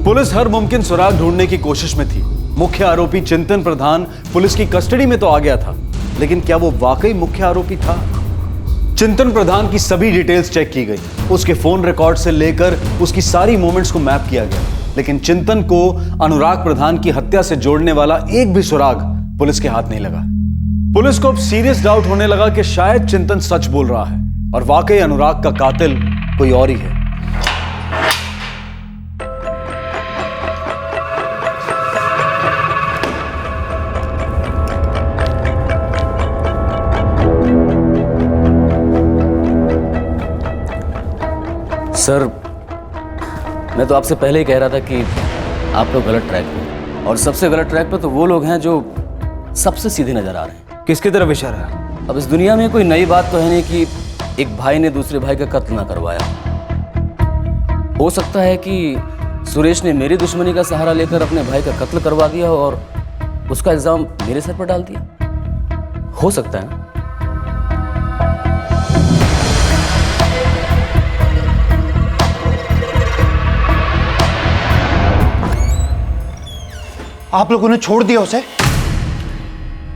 पुलिस हर मुमकिन सुराग ढूंढने की कोशिश में थी। मुख्य आरोपी चिंतन प्रधान पुलिस की कस्टडी में तो आ गया था, लेकिन क्या वो वाकई मुख्य आरोपी था? चिंतन प्रधान की सभी डिटेल्स चेक की गई, उसके फोन रिकॉर्ड से लेकर उसकी सारी मूवमेंट्स को मैप किया गया, लेकिन चिंतन को अनुराग प्रधान की हत्या से जोड़ने वाला एक भी सुराग पुलिस के हाथ नहीं लगा। पुलिस को अब सीरियस डाउट होने लगा कि शायद चिंतन सच बोल रहा है और वाकई अनुराग का कातिल कोई और ही है। सर, मैं तो आपसे पहले ही कह रहा था कि आप लोग गलत ट्रैक पे, और सबसे गलत ट्रैक पे तो वो लोग हैं जो सबसे सीधे नजर आ रहे हैं। किसकी तरफ इशारा है? अब इस दुनिया में कोई नई बात तो है नहीं कि एक भाई ने दूसरे भाई का कत्ल ना करवाया। हो सकता है कि सुरेश ने मेरी दुश्मनी का सहारा लेकर अपने भाई का कत्ल करवा दिया और उसका इल्जाम मेरे सर पर डाल दिया। हो सकता है। आप लोगों ने छोड़ दिया उसे?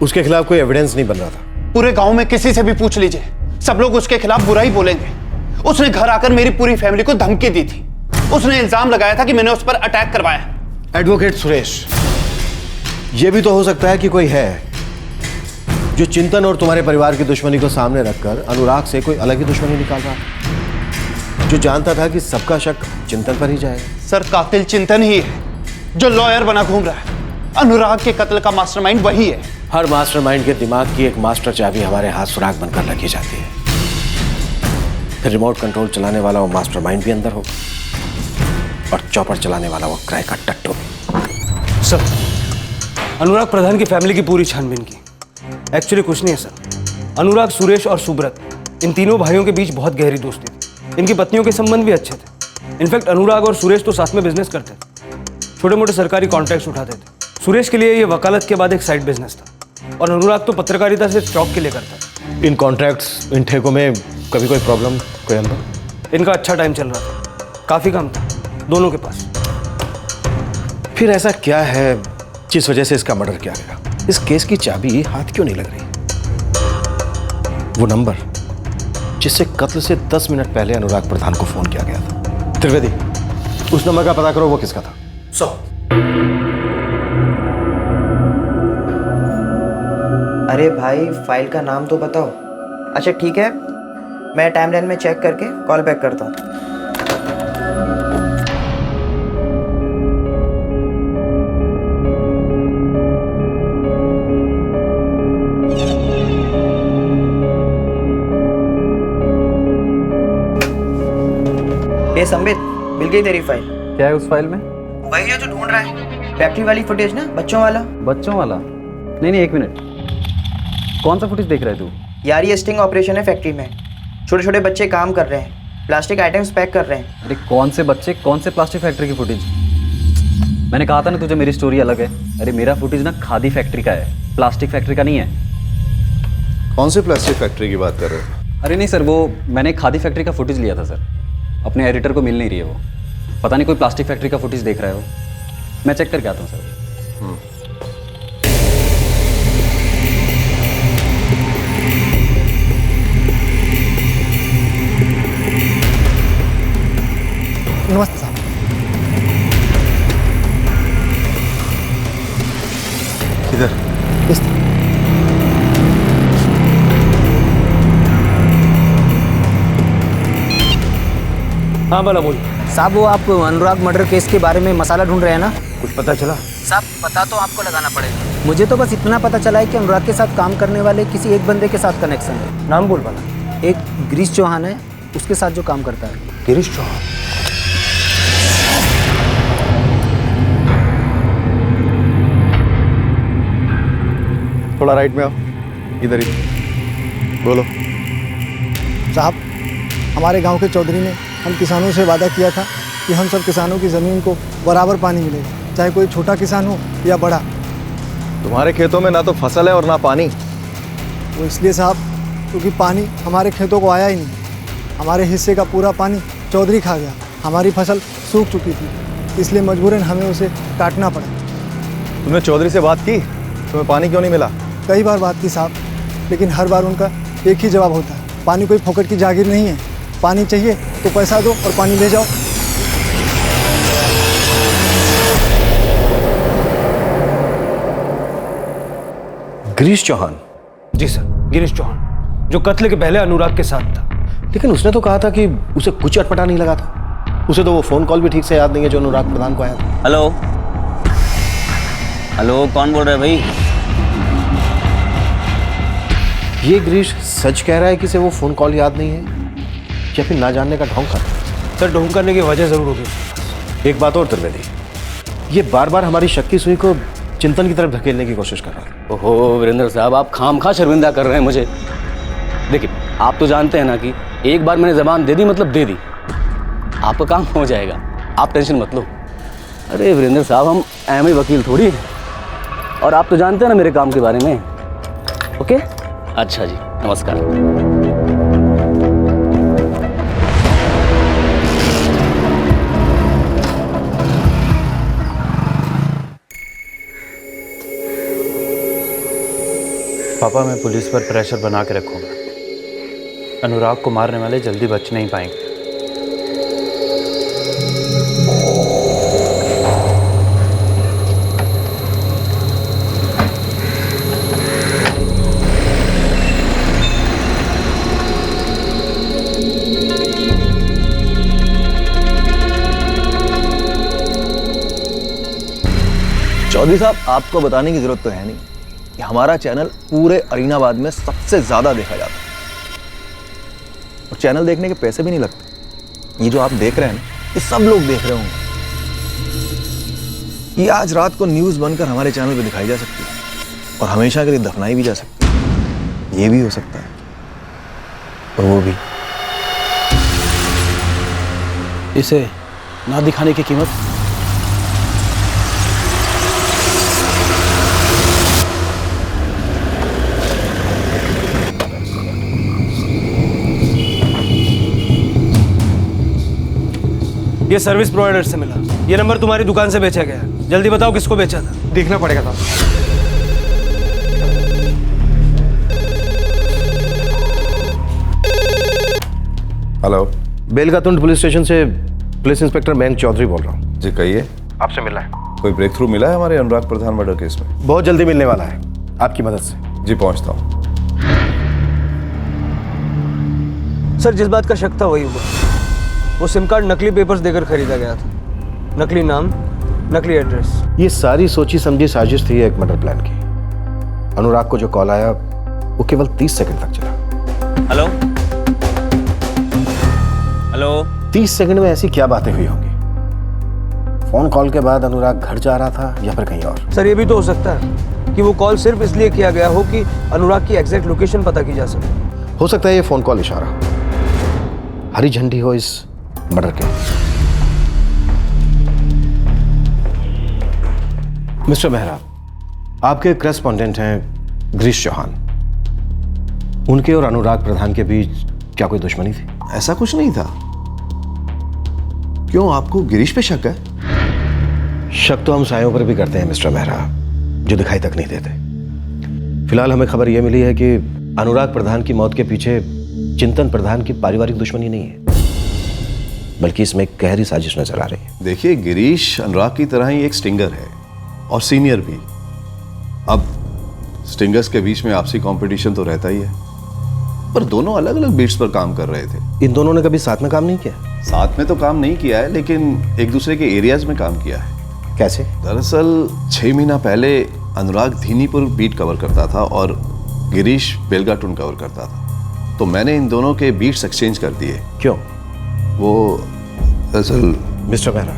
उसके खिलाफ कोई एविडेंस नहीं बन रहा था। पूरे गांव में किसी से भी पूछ लीजिए, सब लोग उसके खिलाफ बुरा ही बोलेंगे। उसने घर आकर मेरी पूरी फैमिली को धमकी दी थी। उसने इल्जाम लगाया था कि मैंने उस पर अटैक करवाया। एडवोकेट सुरेश, यह भी तो हो सकता है कि कोई है जो चिंतन और तुम्हारे परिवार की दुश्मनी को सामने रखकर अनुराग से कोई अलग ही दुश्मनी निकाल रहा था, जो जानता था कि सबका शक चिंतन पर ही जाएगा। सर, कातिल चिंतन ही है जो लॉयर बना घूम रहा है। अनुराग के कत्ल का मास्टरमाइंड वही है। हर मास्टरमाइंड के दिमाग की एक मास्टर चाबी हमारे हाथ सुराग बनकर रखी जाती है। फिर रिमोट कंट्रोल चलाने वाला वो मास्टरमाइंड भी अंदर होगा और चॉपर चलाने वाला वो क्राई का टट्टू भी। सर, अनुराग प्रधान की फैमिली की पूरी छानबीन की। एक्चुअली कुछ नहीं है सर। अनुराग, सुरेश और सुब्रत, इन तीनों भाइयों के बीच बहुत गहरी दोस्ती थी। इनकी पत्नियों के संबंध भी अच्छे थे। इनफैक्ट अनुराग और सुरेश तो साथ में बिजनेस करते थे, छोटे मोटे सरकारी कॉन्ट्रैक्ट्स उठाते थे। सुरेश के लिए ये वकालत के बाद एक साइड बिजनेस था और अनुराग तो पत्रकारिता से शौक के लिए करता है। इन कॉन्ट्रैक्ट्स, इन ठेकों में कभी कोई प्रॉब्लम, कोई अनुभव? इनका अच्छा टाइम चल रहा था, काफी काम था दोनों के पास। फिर ऐसा क्या है जिस वजह से इसका मर्डर किया गया? इस केस की चाबी हाथ क्यों नहीं लग रही? वो नंबर जिससे कत्ल से 10 मिनट पहले अनुराग प्रधान को फोन किया गया था। त्रिवेदी, उस नंबर का पता करो, वो किसका था? अरे भाई, फाइल का नाम तो बताओ। अच्छा ठीक है, मैं टाइमलाइन में चेक करके कॉल बैक करता हूँ। ये संबित, मिल गई तेरी फाइल। क्या है उस फाइल में? वही है जो ढूंढ रहा है, फैक्ट्री वाली फुटेज ना, बच्चों वाला। बच्चों वाला? नहीं, एक मिनट, कौन सा फुटेज देख रहा है तू? यार, ये स्टिंग ऑपरेशन है फैक्ट्री में। छोटे छोटे बच्चे काम कर रहे हैं, प्लास्टिक आइटम्स पैक कर रहे हैं। अरे कौन से बच्चे, कौन से प्लास्टिक फैक्ट्री की फुटेज? मैंने कहा था ना तुझे, मेरी स्टोरी अलग है। अरे मेरा फुटेज ना खादी फैक्ट्री का है, प्लास्टिक फैक्ट्री का नहीं है। कौन से प्लास्टिक फैक्ट्री की बात कर रहे हो? अरे नहीं सर, वो मैंने खादी फैक्ट्री का फुटेज लिया था सर। अपने एडिटर को मिल नहीं रही है वो, पता नहीं कोई प्लास्टिक फैक्ट्री का फुटेज देख रहा है वो। मैं चेक करके आता हूँ सर। नमस्ते साहब। किधर? इस तरफ। हाँ भला बोल। साहब वो आप अनुराग मर्डर केस के बारे में मसाला ढूंढ रहे हैं ना? कुछ पता चला? साहब पता तो आपको लगाना पड़ेगा। मुझे तो बस इतना पता चला है कि अनुराग के साथ काम करने वाले किसी एक बंदे के साथ कनेक्शन है। नाम बोल भला। एक गिरीश चौहान है, उसके साथ जो काम करता है। गिरीश चौहान? थोड़ा राइट में आओ, इधर ही बोलो। साहब हमारे गांव के चौधरी ने हम किसानों से वादा किया था कि हम सब किसानों की ज़मीन को बराबर पानी मिलेगा, चाहे कोई छोटा किसान हो या बड़ा। तुम्हारे खेतों में ना तो फसल है और ना पानी। वो इसलिए साहब क्योंकि पानी हमारे खेतों को आया ही नहीं। हमारे हिस्से का पूरा पानी चौधरी खा गया। हमारी फसल सूख चुकी थी, इसलिए मजबूरन हमें उसे काटना पड़ा। तुमने चौधरी से बात की? तुम्हें पानी क्यों नहीं मिला? कई बार बात की साहब, लेकिन हर बार उनका एक ही जवाब होता है, पानी कोई फोकट की जागीर नहीं है। पानी चाहिए तो पैसा दो और पानी ले जाओ। गिरीश चौहान? जी सर, गिरीश चौहान, जो कत्ल के पहले अनुराग के साथ था। लेकिन उसने तो कहा था कि उसे कुछ अटपटा नहीं लगा था। उसे तो वो फोन कॉल भी ठीक से याद नहीं है जो अनुराग प्रधान को आया था। हेलो हेलो, कौन बोल रहा है भाई? ये गिरीश सच कह रहा है कि इसे वो फोन कॉल याद नहीं है या फिर ना जानने का ढोंग कर रहा है? सर ढोंग करने की वजह जरूर होगी। एक बात और त्रिवेदी, ये बार बार हमारी शक की सुई को चिंतन की तरफ धकेलने की कोशिश कर रहा है। ओहो वीरेंद्र साहब, आप खामखा शर्मिंदा कर रहे हैं मुझे। देखिए आप तो जानते हैं ना कि एक बार मैंने जबान दे दी मतलब दे दी। आपका काम हो जाएगा, आप टेंशन मत लो। अरे वीरेंद्र साहब, हम एम वकील थोड़ी हैं, और आप तो जानते हैं ना मेरे काम के बारे में। ओके, अच्छा जी, नमस्कार। पापा, मैं पुलिस पर प्रेशर बना के रखूंगा। अनुराग को मारने वाले जल्दी बच नहीं पाएंगे। चौधरी साहब, आपको बताने की जरूरत तो है नहीं कि हमारा चैनल पूरे अरीनाबाद में सबसे ज्यादा देखा जाता है, और चैनल देखने के पैसे भी नहीं लगते। ये जो आप देख रहे हैं ना, ये सब लोग देख रहे होंगे। ये आज रात को न्यूज बनकर हमारे चैनल पे दिखाई जा सकती है, और हमेशा के लिए दफनाई भी जा सकती है। ये भी हो सकता है, और वो भी। इसे ना दिखाने की कीमत? ये सर्विस प्रोवाइडर से मिला। ये नंबर तुम्हारी दुकान से बेचा गया है। जल्दी बताओ किसको बेचा था। देखना पड़ेगा था। हेलो, बेलगातुंड पुलिस स्टेशन से पुलिस इंस्पेक्टर मयंक चौधरी बोल रहा हूँ। जी कहिए। आपसे मिलना है। कोई ब्रेक थ्रू मिला है हमारे अनुराग प्रधान मर्डर केस में? बहुत जल्दी मिलने वाला है, आपकी मदद से। जी पहुंचता हूँ। सर जिस बात का शक था वही हुआ। वो सिम कार्ड नकली पेपर्स देकर खरीदा गया था। नकली नाम, नकली एड्रेस। ये सारी सोची समझी साजिश थी एक मर्डर प्लान की। अनुराग को जो कॉल आया वो केवल 30 सेकंड तक चला। Hello hello. 30 सेकंड में ऐसी क्या बातें हुई होंगी? फोन कॉल के बाद अनुराग घर जा रहा था या फिर कहीं और? सर ये भी तो हो सकता है कि वो कॉल सिर्फ इसलिए किया गया हो कि अनुराग की एग्जैक्ट लोकेशन पता की जा सके। हो सकता है ये फोन कॉल इशारा, हरी झंडी हो इस मर्डर के। मिस्टर मेहरा, आपके करेस्पॉन्डेंट हैं गिरीश चौहान। उनके और अनुराग प्रधान के बीच क्या कोई दुश्मनी थी? ऐसा कुछ नहीं था। क्यों, आपको गिरीश पे शक है? शक तो हम सायों पर भी करते हैं मिस्टर मेहरा, जो दिखाई तक नहीं देते। फिलहाल हमें खबर यह मिली है कि अनुराग प्रधान की मौत के पीछे चिंतन प्रधान की पारिवारिक दुश्मनी नहीं है, बल्कि इसमें एक गहरी साजिश नजर आ रही है। देखिए, गिरीश अनुराग की तरह ही एक स्टिंगर है और सीनियर भी। अब स्टिंगर्स के बीच में आपसी कंपटीशन तो रहता ही है। पर दोनों अलग अलग बीट्स पर काम कर रहे थे। इन दोनों ने कभी साथ में काम नहीं किया? साथ में तो काम नहीं किया है, लेकिन एक दूसरे के एरियाज में काम किया है। कैसे? दरअसल 6 महीना पहले अनुराग धीनीपुर बीट कवर करता था और गिरीश बेलगाटुन कवर करता था, तो मैंने इन दोनों के बीट्स एक्सचेंज कर दिए। क्यों? वो दरअसल मिस्टर मेहरा,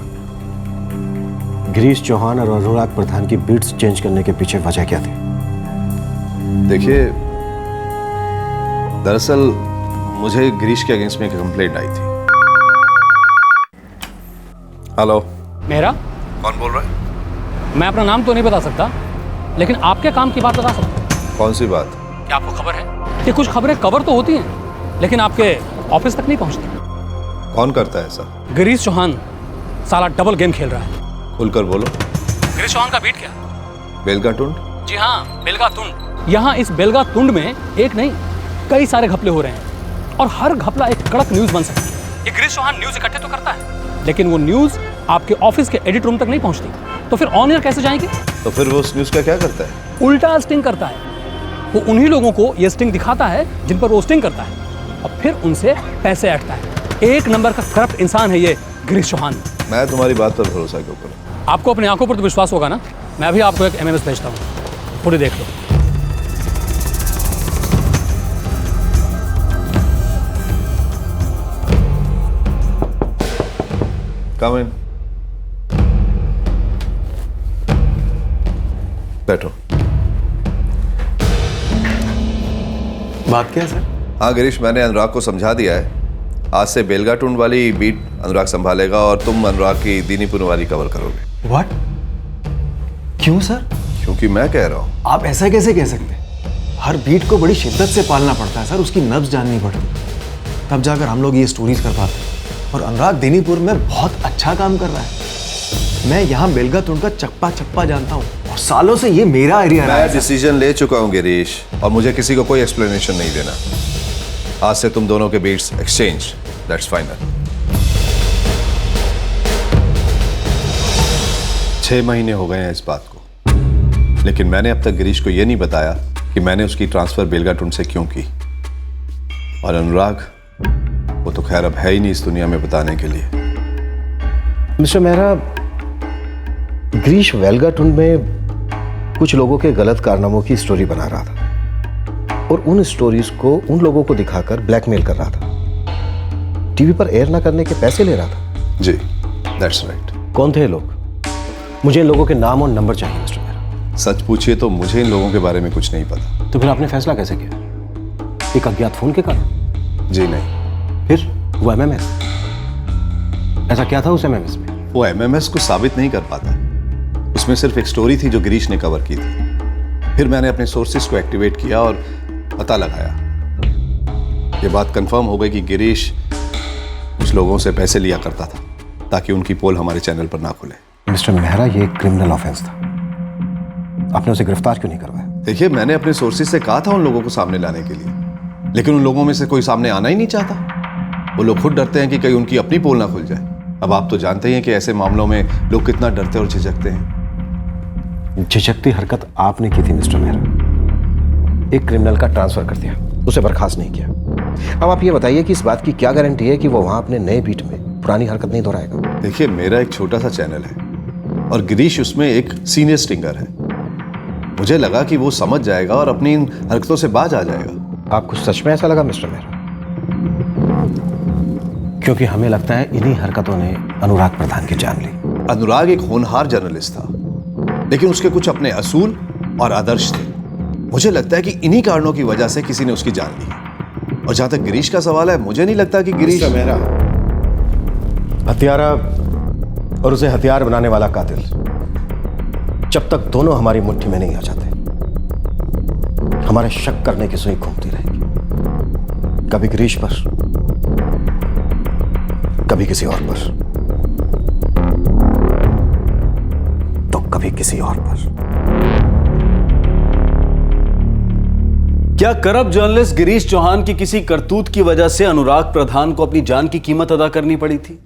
गिरीश चौहान और अनुराग प्रधान की बीट्स चेंज करने के पीछे वजह क्या थी? देखिए, दरअसल मुझे गिरीश के अगेंस्ट में एक कंप्लेंट आई थी। हेलो, मेहरा? कौन बोल रहा है? मैं अपना नाम तो नहीं बता सकता, लेकिन आपके काम की बात बता सकता हूँ। कौन सी बात? क्या आपको खबर है कि कुछ खबरें कवर तो होती हैं, लेकिन आपके ऑफिस तक नहीं पहुँचती? कौन करता है ऐसा? गिरीश चौहान साला डबल गेम खेल रहा है। खुलकर बोलो। गिरीश चौहान का बीट क्या? बेलगाटुंड? जी हाँ, बेलगातुंड। यहाँ इस बेलगातुंड में एक नहीं कई सारे घपले हो रहे हैं, और हर घपला एक कड़क न्यूज बन सकता है। ये गिरीश चौहान न्यूज इकट्ठे तो करता है, लेकिन वो न्यूज आपके ऑफिस के एडिट रूम तक नहीं पहुंचती, तो फिर ऑन एयर कैसे जाएंगे? तो फिर वो उस न्यूज का क्या करता है? उल्टा स्टिंग करता है। वो उन्हीं लोगों को ये स्टिंग दिखाता है जिन पर वो स्टिंग करता है, और फिर उनसे पैसे ऐंठता है। एक नंबर का करप्ट इंसान है ये गिरीश चौहान। मैं तुम्हारी बात पर भरोसा क्यों करूं? आपको अपनी आंखों पर तो विश्वास होगा ना? मैं भी आपको एक MMS भेजता हूँ, पूरी देख लो। Come in. बैठो। बात क्या है सर? हाँ गिरीश, मैंने अनुराग को समझा दिया है। आज से बेलगाटुंड वाली बीट अनुराग संभालेगा और तुम अनुराग की दीनीपुर वाली कवर करोगे। व्हाट? क्यों सर? क्योंकि मैं कह रहा हूँ। आप ऐसा कैसे कह सकते हैं? हर बीट को बड़ी शिद्दत से पालना पड़ता है सर, उसकी नब्ज जाननी पड़ती, तब जाकर हम लोग ये स्टोरीज कर पाते हैं। और अनुराग दीनीपुर में बहुत अच्छा काम कर रहा है। मैं यहाँ बेलगातुंड का चप्पा चप्पा जानता हूँ, और सालों से ये मेरा एरिया है। मैं डिसीजन ले चुका हूँ गिरीश, और मुझे किसी को कोई एक्सप्लेनेशन नहीं देना। आज से तुम दोनों के बीट्स एक्सचेंज, दैट्स फाइनल। 6 महीने हो गए हैं इस बात को, लेकिन मैंने अब तक गिरीश को यह नहीं बताया कि मैंने उसकी ट्रांसफर बेलगाटुंड से क्यों की। और अनुराग, वो तो खैर अब है ही नहीं इस दुनिया में बताने के लिए। मिस्टर मेहरा, गिरीश बेलगाटुंड में कुछ लोगों के गलत कारनामों की स्टोरी बना रहा था, और उन स्टोरीज को उन लोगों को दिखाकर ब्लैकमेल कर रहा था। टीवी पर एयर ना करने के पैसे ले रहा था। जी, दैट्स राइट। कौन थे ये लोग? मुझे इन लोगों के नाम और नंबर चाहिए मिस्टर मेहरा। सच पूछिए तो मुझे इन लोगों के बारे में कुछ नहीं पता। तो फिर आपने फैसला कैसे किया? एक अज्ञात फोन के कारण? जी नहीं। फिर वो MMS, ऐसा क्या था उस MMS में? वो MMS को साबित नहीं कर पाता। उसमें सिर्फ एक स्टोरी थी जो गिरीश ने कवर की थी। फिर मैंने अपने सोर्सेस को एक्टिवेट किया और पता लगाया। ये बात कंफर्म हो गई कि गिरीश कुछ लोगों से पैसे लिया करता था ताकि उनकी पोल हमारे चैनल पर ना खुले। मिस्टर मेहरा, ये क्रिमिनल ऑफेंस था, आपने उसे गिरफ्तार क्यों नहीं करवाया? देखिए, मैंने अपने सोर्सेस से कहा था उन लोगों को सामने लाने के लिए, लेकिन उन लोगों में से कोई सामने आना ही नहीं चाहता। वो लोग खुद डरते हैं कि कहीं उनकी अपनी पोल ना खुल जाए। अब आप तो जानते ही हैं कि ऐसे मामलों में लोग कितना डरते और झिझकते हैं। झिझकती हरकत आपने की थी मिस्टर मेहरा। एक क्रिमिनल का ट्रांसफर कर दिया, उसे बर्खास्त नहीं किया। अब आप ये बताइए कि इस बात की क्या गारंटी है कि वो वहां अपने नए बीट में पुरानी हरकत नहीं दोहराएगा? देखिए, मेरा एक छोटा सा चैनल है और गिरीश उसमें एक सीनियर स्टिंगर है। मुझे लगा कि वो समझ जाएगा और अपनी इन हरकतों से बाज आ जाएगा। आपको सच में ऐसा लगा मिस्टर मेहरा? क्योंकि हमें लगता है इन्हीं हरकतों ने अनुराग प्रधान की जान ली। अनुराग एक होनहार जर्नलिस्ट था, लेकिन उसके कुछ अपने असूल और आदर्श थे। मुझे लगता है कि इन्हीं कारणों की वजह से किसी ने उसकी जान ली। और जहां तक गिरीश का सवाल है, मुझे नहीं लगता कि गिरीश मेहरा हत्यारा और उसे हथियार बनाने वाला कातिल जब तक दोनों हमारी मुट्ठी में नहीं आ जाते, हमारे शक करने की सुई घूमती रहेगी। कभी गिरीश पर, कभी किसी और पर, तो कभी किसी और पर। क्या करप्ट जर्नलिस्ट गिरीश चौहान की किसी करतूत की वजह से अनुराग प्रधान को अपनी जान की कीमत अदा करनी पड़ी थी?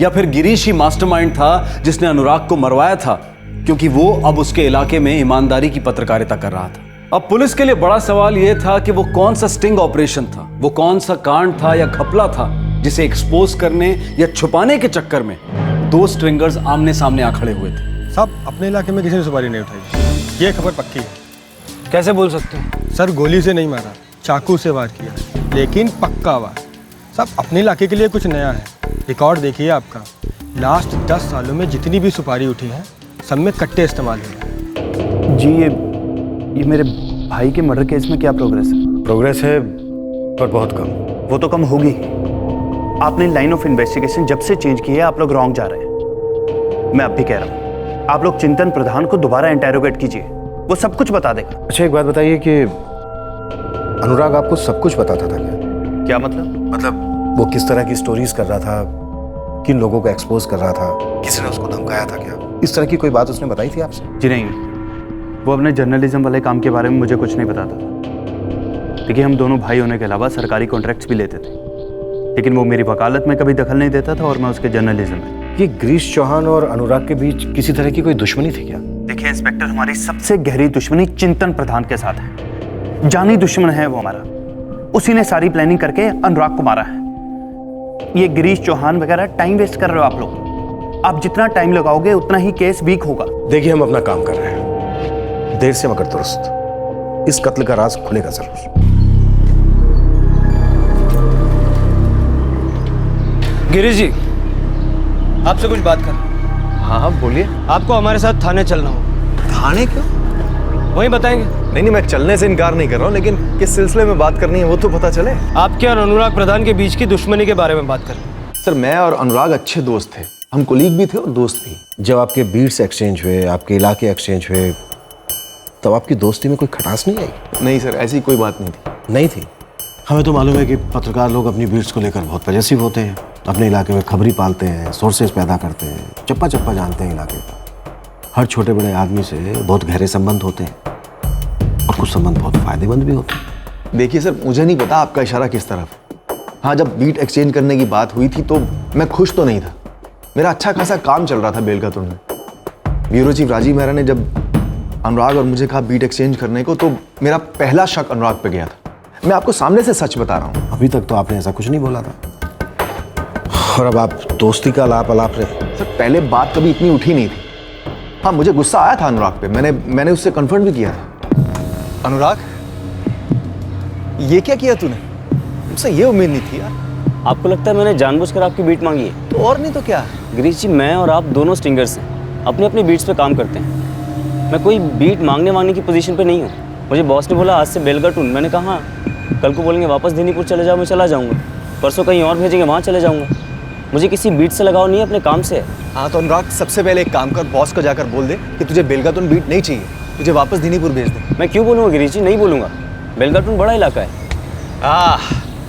या फिर गिरीश ही मास्टरमाइंड था जिसने अनुराग को मरवाया था क्योंकि वो अब उसके इलाके में ईमानदारी की पत्रकारिता कर रहा था? अब पुलिस के लिए बड़ा सवाल यह था कि वो कौन सा स्टिंग ऑपरेशन था, वो कौन सा कांड था या घपला था जिसे एक्सपोज करने या छुपाने के चक्कर में दो स्ट्रिंगर्स आमने सामने आ खड़े हुए थे। साहब, अपने इलाके में किसी ने सुपारी नहीं उठाई, ये खबर पक्की है। कैसे बोल सकते हो? सर, गोली से नहीं मारा, चाकू से वार किया, लेकिन पक्का वार। साहब, अपने इलाके के लिए कुछ नया है। रिकॉर्ड देखिए आपका, लास्ट 10 सालों में जितनी भी सुपारी उठी है सब में कट्टे इस्तेमाल हुए। जी, ये मेरे भाई के मर्डर केस में क्या प्रोग्रेस है? प्रोग्रेस है पर बहुत कम। वो तो कम होगी। आपने लाइन ऑफ इन्वेस्टिगेशन जब से चेंज की है, आप लोग रॉन्ग जा रहे हैं। मैं अब भी कह रहा हूँ, आप लोग चिंतन प्रधान को दोबारा इंटेरोगेट कीजिए, वो सब कुछ बता देगा। अच्छा, एक बात बताइए कि अनुराग आपको सब कुछ बताता था क्या? क्या मतलब वो किस तरह की स्टोरीज कर रहा था, किन लोगों को एक्सपोज कर रहा था, किसी ने उसको धमकाया था क्या? इस तरह की कोई बात उसने बताई थी आपसे? जी नहीं, वो अपने जर्नलिज्म वाले काम के बारे में मुझे कुछ नहीं बताता था। देखिए, हम दोनों भाई होने के अलावा सरकारी कॉन्ट्रैक्ट्स भी लेते थे, लेकिन वो मेरी वकालत में कभी दखल नहीं देता था और मैं उसके जर्नलिज्म में। ये गिरीश चौहान और अनुराग के बीच किसी तरह की कोई दुश्मनी थी क्या? देखिए इंस्पेक्टर, हमारी सबसे गहरी दुश्मनी चिंतन प्रधान के साथ है। जानी दुश्मन है वो हमारा। उसी ने सारी प्लानिंग करके अनुराग को मारा है। ये गिरीश चौहान वगैरह टाइम वेस्ट कर रहे हो आप लोग। आप जितना टाइम लगाओगे उतना ही केस वीक होगा। देखिए, हम अपना काम कर रहे हैं, देर से मगर दुरुस्त। इस कत्ल का राज खुलेगा जरूर। गिरीश जी, आपसे कुछ बात कर। हाँ, बोलिए। आपको हमारे साथ थाने चलना हो। थाने क्यों? वहीं बताएंगे। नहीं, मैं चलने से इनकार नहीं कर रहा हूँ, लेकिन किस सिलसिले में बात करनी है वो तो पता चले। आपके और अनुराग प्रधान के बीच की दुश्मनी के बारे में बात करें। सर, मैं और अनुराग अच्छे दोस्त थे, हम कुलीग भी थे और दोस्त भी। जब आपके बीट्स एक्सचेंज हुए, आपके इलाके एक्सचेंज हुए, तब आपकी दोस्ती में कोई खटास नहीं आई? नहीं सर, ऐसी कोई बात नहीं थी। नहीं थी? हमें तो मालूम है कि पत्रकार लोग अपनी बीट्स को लेकर बहुत पजेसिव होते हैं, अपने इलाके में खबरी पालते हैं, सोर्सेज पैदा करते हैं, चप्पा चप्पा जानते हैं इलाके का। हर छोटे बड़े आदमी से बहुत गहरे संबंध होते हैं और कुछ संबंध बहुत फायदेमंद भी होते हैं। देखिए सर, मुझे नहीं पता आपका इशारा किस तरफ। हाँ, जब बीट एक्सचेंज करने की बात हुई थी तो मैं खुश तो नहीं था। मेरा अच्छा खासा काम चल रहा था बेलगातुंड में। ब्यूरो चीफ राजीव मेहरा ने जब अनुराग और मुझे कहा बीट एक्सचेंज करने को, तो मेरा पहला शक अनुराग पे गया था। मैं आपको सामने से सच बता रहा हूँ। अभी तक तो आपने ऐसा कुछ नहीं बोला था, और अब आप दोस्ती का अलाप रहे। सर, पहले बात कभी इतनी उठी नहीं थी। हाँ, मुझे गुस्सा आया था अनुराग पे, मैंने उससे कन्फर्म भी किया था। अनुराग, ये क्या किया तूने? मुझसे ये उम्मीद नहीं थी यार। आपको लगता है मैंने जानबूझकर आपकी बीट मांगी है? तो और नहीं तो क्या। गिरीश जी, मैं और आप दोनों स्टिंगर्स हैं, अपनी अपनी बीट्स पे काम करते हैं। मैं कोई बीट मांगने की पोजीशन पे नहीं हूँ। मुझे बॉस ने बोला आज से बेलगातुंड, मैंने कहा हाँ। कल को बोलेंगे वापस दिनीपुर चले जाओ, मैं चला जाऊँगा। परसों कहीं और भेजेंगे, वहाँ चले जाऊँगा। मुझे किसी बीट से लगाव नहीं है, अपने काम से है। हाँ तो अनुराग, सबसे पहले एक काम कर, बॉस को जाकर बोल दे कि तुझे बेलगातुंड बीट नहीं चाहिए, तुझे वापस दिनीपुर भेज दे। मैं क्यों बोलूँगा गिरीश जी, नहीं बोलूँगा। बेलगातुंड बड़ा इलाका है।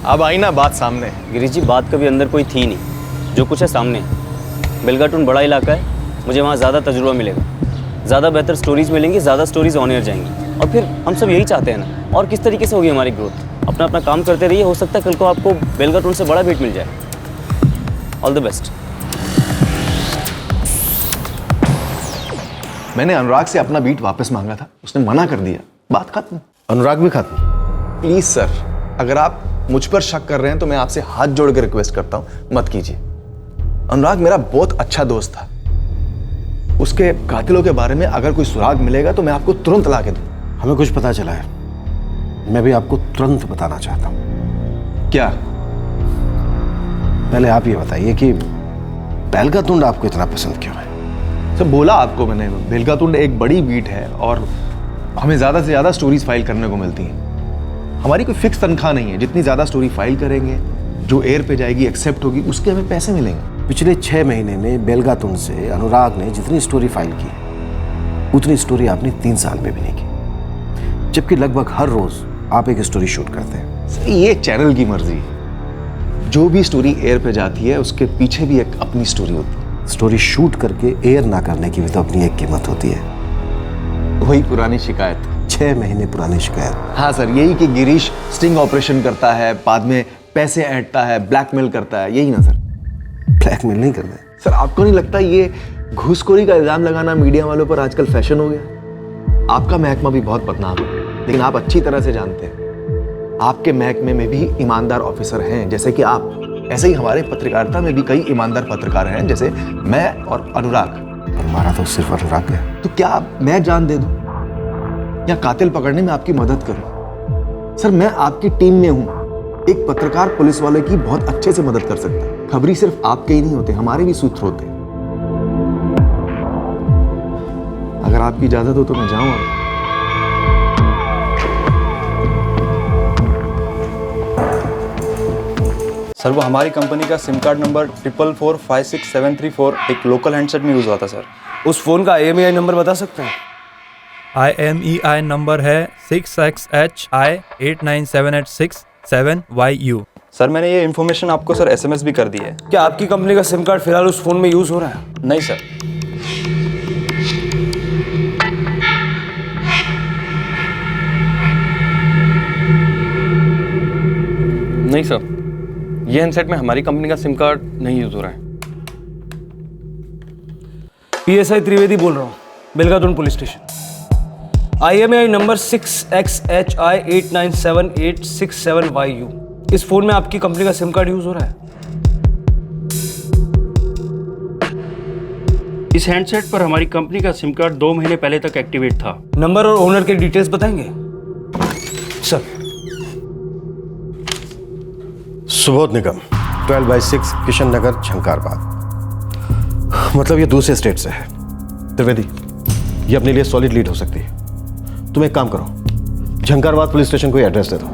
अब आई ना बात सामने। गिरीश जी, बात कभी अंदर कोई थी नहीं, जो कुछ है सामने। बेलगातुंड बड़ा इलाका है, मुझे वहाँ ज़्यादा तजुर्बा मिलेगा, ज़्यादा बेहतर स्टोरीज मिलेंगी, ज़्यादा स्टोरीज ऑन एयर जाएंगी। और फिर हम सब यही चाहते हैं ना, और किस तरीके से होगी हमारी ग्रोथ। अपना अपना काम करते रहिए, हो सकता है कल को आपको बेलगातुंड से बड़ा बीट मिल जाए। All the best. मैंने अनुराग से अपना बीट वापस मांगा था, उसने मना कर दिया, बात खत्म। अनुराग भी खत्म। प्लीज सर, अगर आप मुझ पर शक कर रहे हैं तो मैं आपसे हाथ जोड़ के रिक्वेस्ट करता हूं, मत कीजिए। अनुराग मेरा बहुत अच्छा दोस्त था। उसके कातिलों के बारे में अगर कोई सुराग मिलेगा तो मैं आपको तुरंत ला के दूं। हमें कुछ पता चला है, मैं भी आपको तुरंत बताना चाहता हूं। क्या? पहले आप ये बताइए कि बेलगातुंड आपको इतना पसंद क्यों है? सर, बोला आपको मैंने, बेलगातुंड एक बड़ी बीट है और हमें ज़्यादा से ज़्यादा स्टोरीज फाइल करने को मिलती हैं। हमारी कोई फिक्स तनख्वाह नहीं है, जितनी ज़्यादा स्टोरी फाइल करेंगे, जो एयर पे जाएगी, एक्सेप्ट होगी, उसके हमें पैसे मिलेंगे। पिछले 6 महीने में बेलगातुंड से अनुराग ने जितनी स्टोरी फाइल की, उतनी स्टोरी आपने 3 साल में भी नहीं की, जबकि लगभग हर रोज आप एक स्टोरी शूट करते हैं। सर, ये चैनल की मर्जी है। जो भी स्टोरी एयर पे जाती है उसके पीछे भी एक अपनी स्टोरी होती है। स्टोरी शूट करके एयर ना करने की भी तो अपनी एक कीमत होती है। वही पुरानी शिकायत, 6 महीने पुरानी शिकायत। हाँ सर, यही कि गिरीश स्टिंग ऑपरेशन करता है, बाद में पैसे ऐंठता है, ब्लैकमेल करता है, यही ना सर? ब्लैकमेल नहीं करते सर। आपको नहीं लगता ये घूसखोरी का इल्जाम लगाना मीडिया वालों पर आजकल फैशन हो गया? आपका महकमा भी बहुत बदनाम है। लेकिन आप अच्छी तरह से जानते हैं आपके महकमे में भी ईमानदार ऑफिसर हैं जैसे कि आप। ऐसे ही हमारे पत्रकारिता में भी कई ईमानदार पत्रकार हैं जैसे मैं और अनुराग। हमारा तो सिर्फ अनुराग है। तो क्या मैं जान दे दूं या कातिल पकड़ने में आपकी मदद करूं? सर मैं आपकी टीम में हूं। एक पत्रकार पुलिस वाले की बहुत अच्छे से मदद कर सकता है। खबरी सिर्फ आपके ही नहीं होते, हमारे भी सूत्र होते हैं। अगर आपकी इजाजत हो तो मैं जाऊं अब। सर वो हमारी कंपनी का सिम कार्ड नंबर 4445674 एक लोकल हैंडसेट में यूज़ हुआ था सर। उस फ़ोन का IMEI नंबर बता सकते हैं? IMEI नंबर है 6XHI897867YU। सर मैंने ये इन्फॉर्मेशन आपको सर SMS भी कर दी है। क्या आपकी कंपनी का सिम कार्ड फिलहाल उस फ़ोन में यूज़ हो रहा है? नहीं सर। नहीं सर, ये हैंडसेट में हमारी कंपनी का सिम कार्ड नहीं यूज हो रहा है। PSI त्रिवेदी बोल रहा हूँ, Belgatund police station. IMEI number 6XHI897867YU। इस फोन में आपकी कंपनी का सिम कार्ड यूज हो रहा है? इस हैंडसेट पर हमारी कंपनी का सिम कार्ड 2 महीने पहले तक एक्टिवेट था। नंबर और ओनर के डिटेल्स बताएंगे सर? सुबोध निगम 12/6 किशन नगर झंकारबाद। मतलब ये दूसरे स्टेट से है। त्रिवेदी ये अपने लिए सॉलिड लीड हो सकती है। तुम एक काम करो, झंकारबाद पुलिस स्टेशन को एड्रेस दे दो।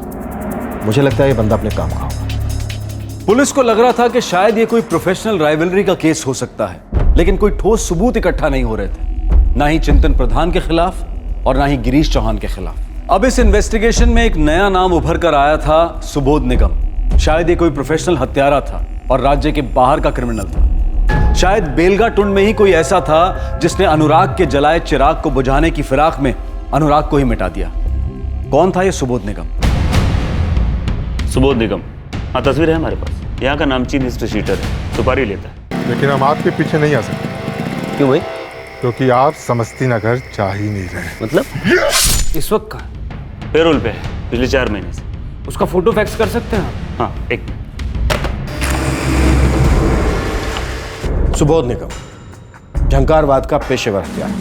मुझे लगता है ये बंदा अपने काम का होगा। पुलिस को लग रहा था कि शायद ये कोई प्रोफेशनल राइवलरी का केस हो सकता है, लेकिन कोई ठोस सबूत इकट्ठा नहीं हो रहे थे, ना ही चिंतन प्रधान के खिलाफ और ना ही गिरीश चौहान के खिलाफ। अब इस इन्वेस्टिगेशन में एक नया नाम उभर कर आया था, सुबोध निगम। शायद ये कोई प्रोफेशनल हत्यारा था और राज्य के बाहर का क्रिमिनल था। शायद बेलगाटुंड में ही कोई ऐसा था जिसने अनुराग के जलाए चिराग को बुझाने की फिराक में अनुराग को ही मिटा दिया। कौन था ये सुबोध निगम? सुबोध निगम, हाँ तस्वीर है हमारे पास। यहाँ का नामचीन हिस्ट्री शीटर है, सुपारी लेता है। लेकिन हम आपके पीछे नहीं आ सकते। क्यों भाई? क्योंकि आप समस्ती नगर जा ही नहीं रहे। मतलब इस वक्त का पेरोल पे है, पिछले 4 महीने से। उसका फोटो फैक्स कर सकते हैं? हाँ एक। सुबोध निगम झंकारबाद का पेशेवर हत्यारा।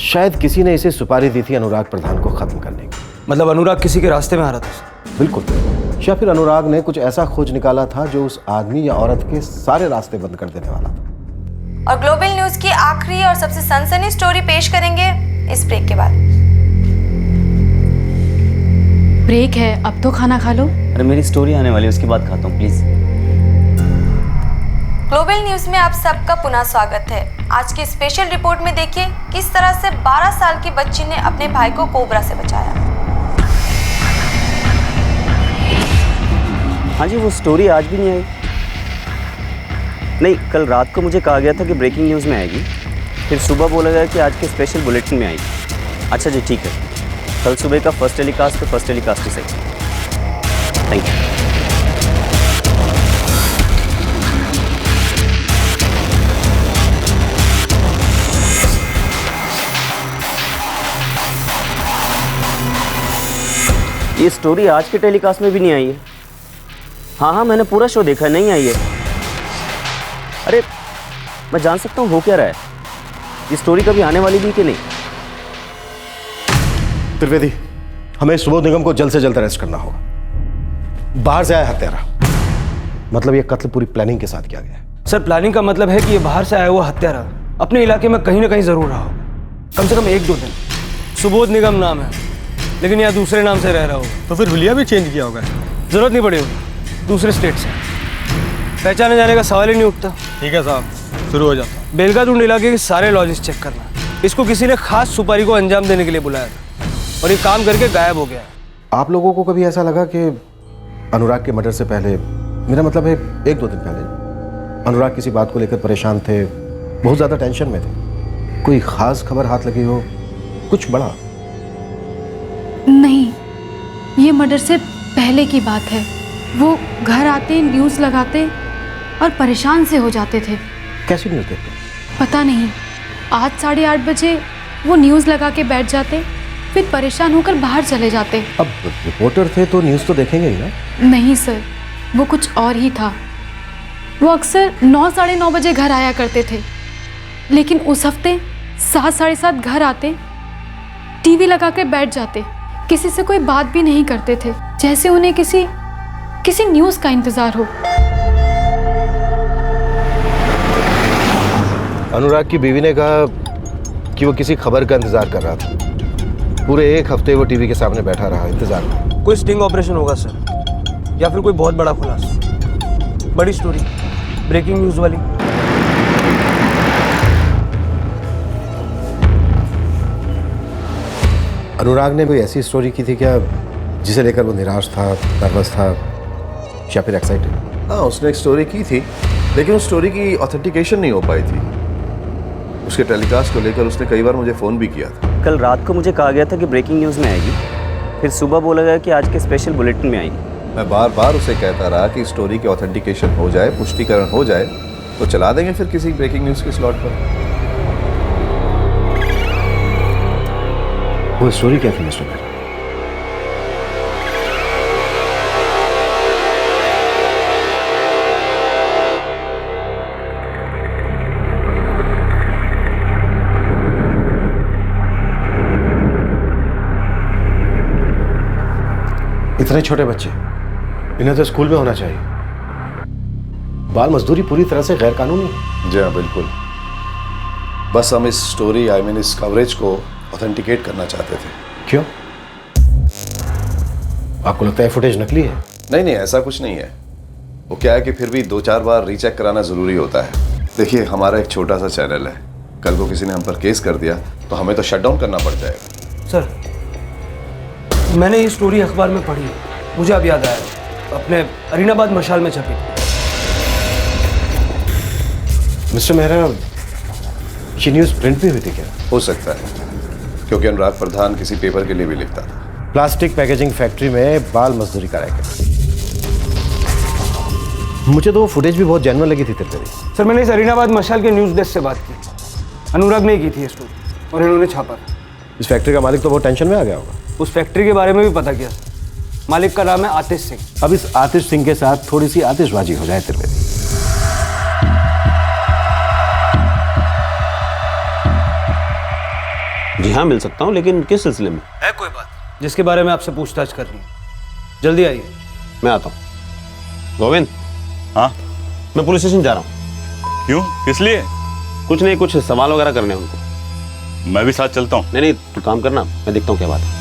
शायद किसी ने इसे सुपारी दी थी अनुराग प्रधान को खत्म करने की। मतलब अनुराग किसी के रास्ते में आ रहा था? बिल्कुल। या फिर अनुराग ने कुछ ऐसा खोज निकाला था जो उस आदमी या औरत के सारे रास्ते बंद कर देने वाला था। और ग्लोबल न्यूज की आखिरी और सबसे सनसनी स्टोरी पेश करेंगे इस ब्रेक के बाद। ब्रेक है, अब तो खाना खा लो। अरे मेरी स्टोरी आने वाली है, उसके बाद खाता हूँ प्लीज। ग्लोबल न्यूज में आप सबका पुनः स्वागत है। आज की स्पेशल रिपोर्ट में देखिए किस तरह से 12 साल की बच्ची ने अपने भाई को कोबरा से बचाया। हाँ जी, वो स्टोरी आज भी नहीं आई। नहीं, कल रात को मुझे कहा गया था कि ब्रेकिंग न्यूज़ में आएगी, फिर सुबह बोला गया कि आज के स्पेशल बुलेटिन में आएगी। अच्छा जी ठीक है, कल सुबह का फर्स्ट टेलीकास्ट तो फर्स्ट टेलीकास्ट ही सही। Thank you. ये स्टोरी आज के टेलीकास्ट में भी नहीं आई है। हाँ, मैंने पूरा शो देखा, नहीं आई है। अरे मैं जान सकता हूँ हो क्या रहा है? ये स्टोरी कभी आने वाली भी कि नहीं? त्रिवेदी, हमें सुबोध निगम को जल्द से जल्द अरेस्ट करना होगा। बाहर से आया हत्यारा, मतलब ये कत्ल पूरी प्लानिंग के साथ किया गया है। सर प्लानिंग का मतलब है कि ये बाहर से आया हुआ हत्यारा अपने इलाके में कहीं ना कहीं जरूर रहा हो, कम से कम 1-2 दिन। सुबोध निगम नाम है, लेकिन यहाँ दूसरे नाम से रह रहा होगा। तो फिर हुलिया भी चेंज किया होगा? जरूरत नहीं पड़ी होगी, दूसरे स्टेट से। पहचाने जाने का सवाल ही नहीं उठता। ठीक है साहब, शुरू हो जाता। बेलगातुंड इलाके के सारे लॉजिस चेक करना। इसको किसी ने खास सुपारी को अंजाम देने के लिए बुलाया था और ये काम करके गायब हो गया। आप लोगों को कभी ऐसा लगा कि अनुराग के मर्डर से पहले, मेरा मतलब है 1-2 दिन पहले, अनुराग किसी बात को लेकर परेशान थे, बहुत ज़्यादा टेंशन में थे? कोई खास खबर हाथ लगी हो, कुछ बड़ा? नहीं, ये मर्डर से पहले की बात है। वो घर आते, न्यूज़ लगाते और परेशान से हो जाते थे। कैसी न्यूज़ देखते? पता नहीं, आज 8:30 बजे वो न्यूज़ लगा के बैठ जाते फिर परेशान होकर बाहर चले जाते। अब रिपोर्टर थे तो न्यूज़ तो देखेंगे ही ना। नहीं सर, वो कुछ और ही था। वो अक्सर 9 साढ़े 9 बजे घर आया करते थे, लेकिन उस हफ्ते 7 साढ़े 7 घर आते, टीवी लगा कर बैठ जाते, किसी से कोई बात भी नहीं करते थे, जैसे उन्हें किसी न्यूज़ का इंतजार हो। अनुराग की बीवी ने कहा कि वो किसी खबर का इंतजार कर रहा था। पूरे 1 हफ्ते वो टीवी के सामने बैठा रहा इंतजार में। कोई स्टिंग ऑपरेशन होगा सर, या फिर कोई बहुत बड़ा खुलासा, बड़ी स्टोरी, ब्रेकिंग न्यूज़ वाली। अनुराग ने कोई ऐसी स्टोरी की थी क्या जिसे लेकर वो निराश था, नर्वस था या फिर एक्साइटेड? हाँ, उसने एक स्टोरी की थी, लेकिन उस स्टोरी की ऑथेंटिकेशन नहीं हो पाई थी। उसके टेलीकास्ट को लेकर उसने कई बार मुझे फ़ोन भी किया था। कल रात को मुझे कहा गया था कि ब्रेकिंग न्यूज़ में आएगी, फिर सुबह बोला गया कि आज के स्पेशल बुलेटिन में आएगी। मैं बार बार उसे कहता रहा कि स्टोरी की ऑथेंटिकेशन हो जाए, पुष्टिकरण हो जाए तो चला देंगे फिर किसी ब्रेकिंग न्यूज़ के स्लॉट पर। वो स्टोरी क्या थी मिस्टर मेहरा? इतने छोटे बच्चे, इन्हें तो स्कूल में होना चाहिए। बाल मजदूरी पूरी तरह से गैर कानूनी है। जी हाँ, बिल्कुल। बस हम इस स्टोरी, इस कवरेज को ऑथेंटिकेट करना चाहते थे। क्यों? आपको लगता है फुटेज नकली है? नहीं नहीं, ऐसा कुछ नहीं है। वो क्या है कि फिर भी 2-4 बार रीचेक कराना ज़रूरी होता है। देखिए, हमारा एक छोटा सा चैनल है, कल को किसी ने हम पर केस कर दिया तो हमें तो शट डाउन करना पड़ जाएगा। सर, मैंने ये स्टोरी अखबार में पढ़ी, मुझे अब याद आया, अपने अरीनाबाद मशाल में छपी। मिस्टर मेहरा, ये न्यूज़ प्रिंट भी हुई थी क्या? हो सकता है, क्योंकि अनुराग प्रधान किसी पेपर के लिए भी लिखता था। प्लास्टिक पैकेजिंग फैक्ट्री में बाल मजदूरी का रैकेट। मुझे तो वो फुटेज भी बहुत जेन्युइन लगी थी तेरे। सर, मैंने इस अरीनाबाद मशाल के न्यूज़ डेस्क से बात की, अनुराग ने की थी ये स्टोरी और इन्होंने छापा। इस फैक्ट्री का मालिक तो बहुत टेंशन में आ गया होगा। उस फैक्ट्री के बारे में भी पता किया सर, मालिक का नाम है आतिश सिंह। अब इस आतिश सिंह के साथ थोड़ी सी आतिशबाजी हो जाए त्रिवेदी। जी हाँ, मिल सकता हूँ, लेकिन किस सिलसिले में? है कोई बात जिसके बारे में आपसे पूछताछ करनी है? जल्दी आइए। मैं आता हूँ। गोविंद। हाँ? मैं पुलिस स्टेशन जा रहा हूँ। क्यों? किस लिए? कुछ नहीं, कुछ सवाल वगैरह करने हैं उनको। मैं भी साथ चलता हूँ। नहीं, तू काम करना, मैं देखता हूँ क्या बात है।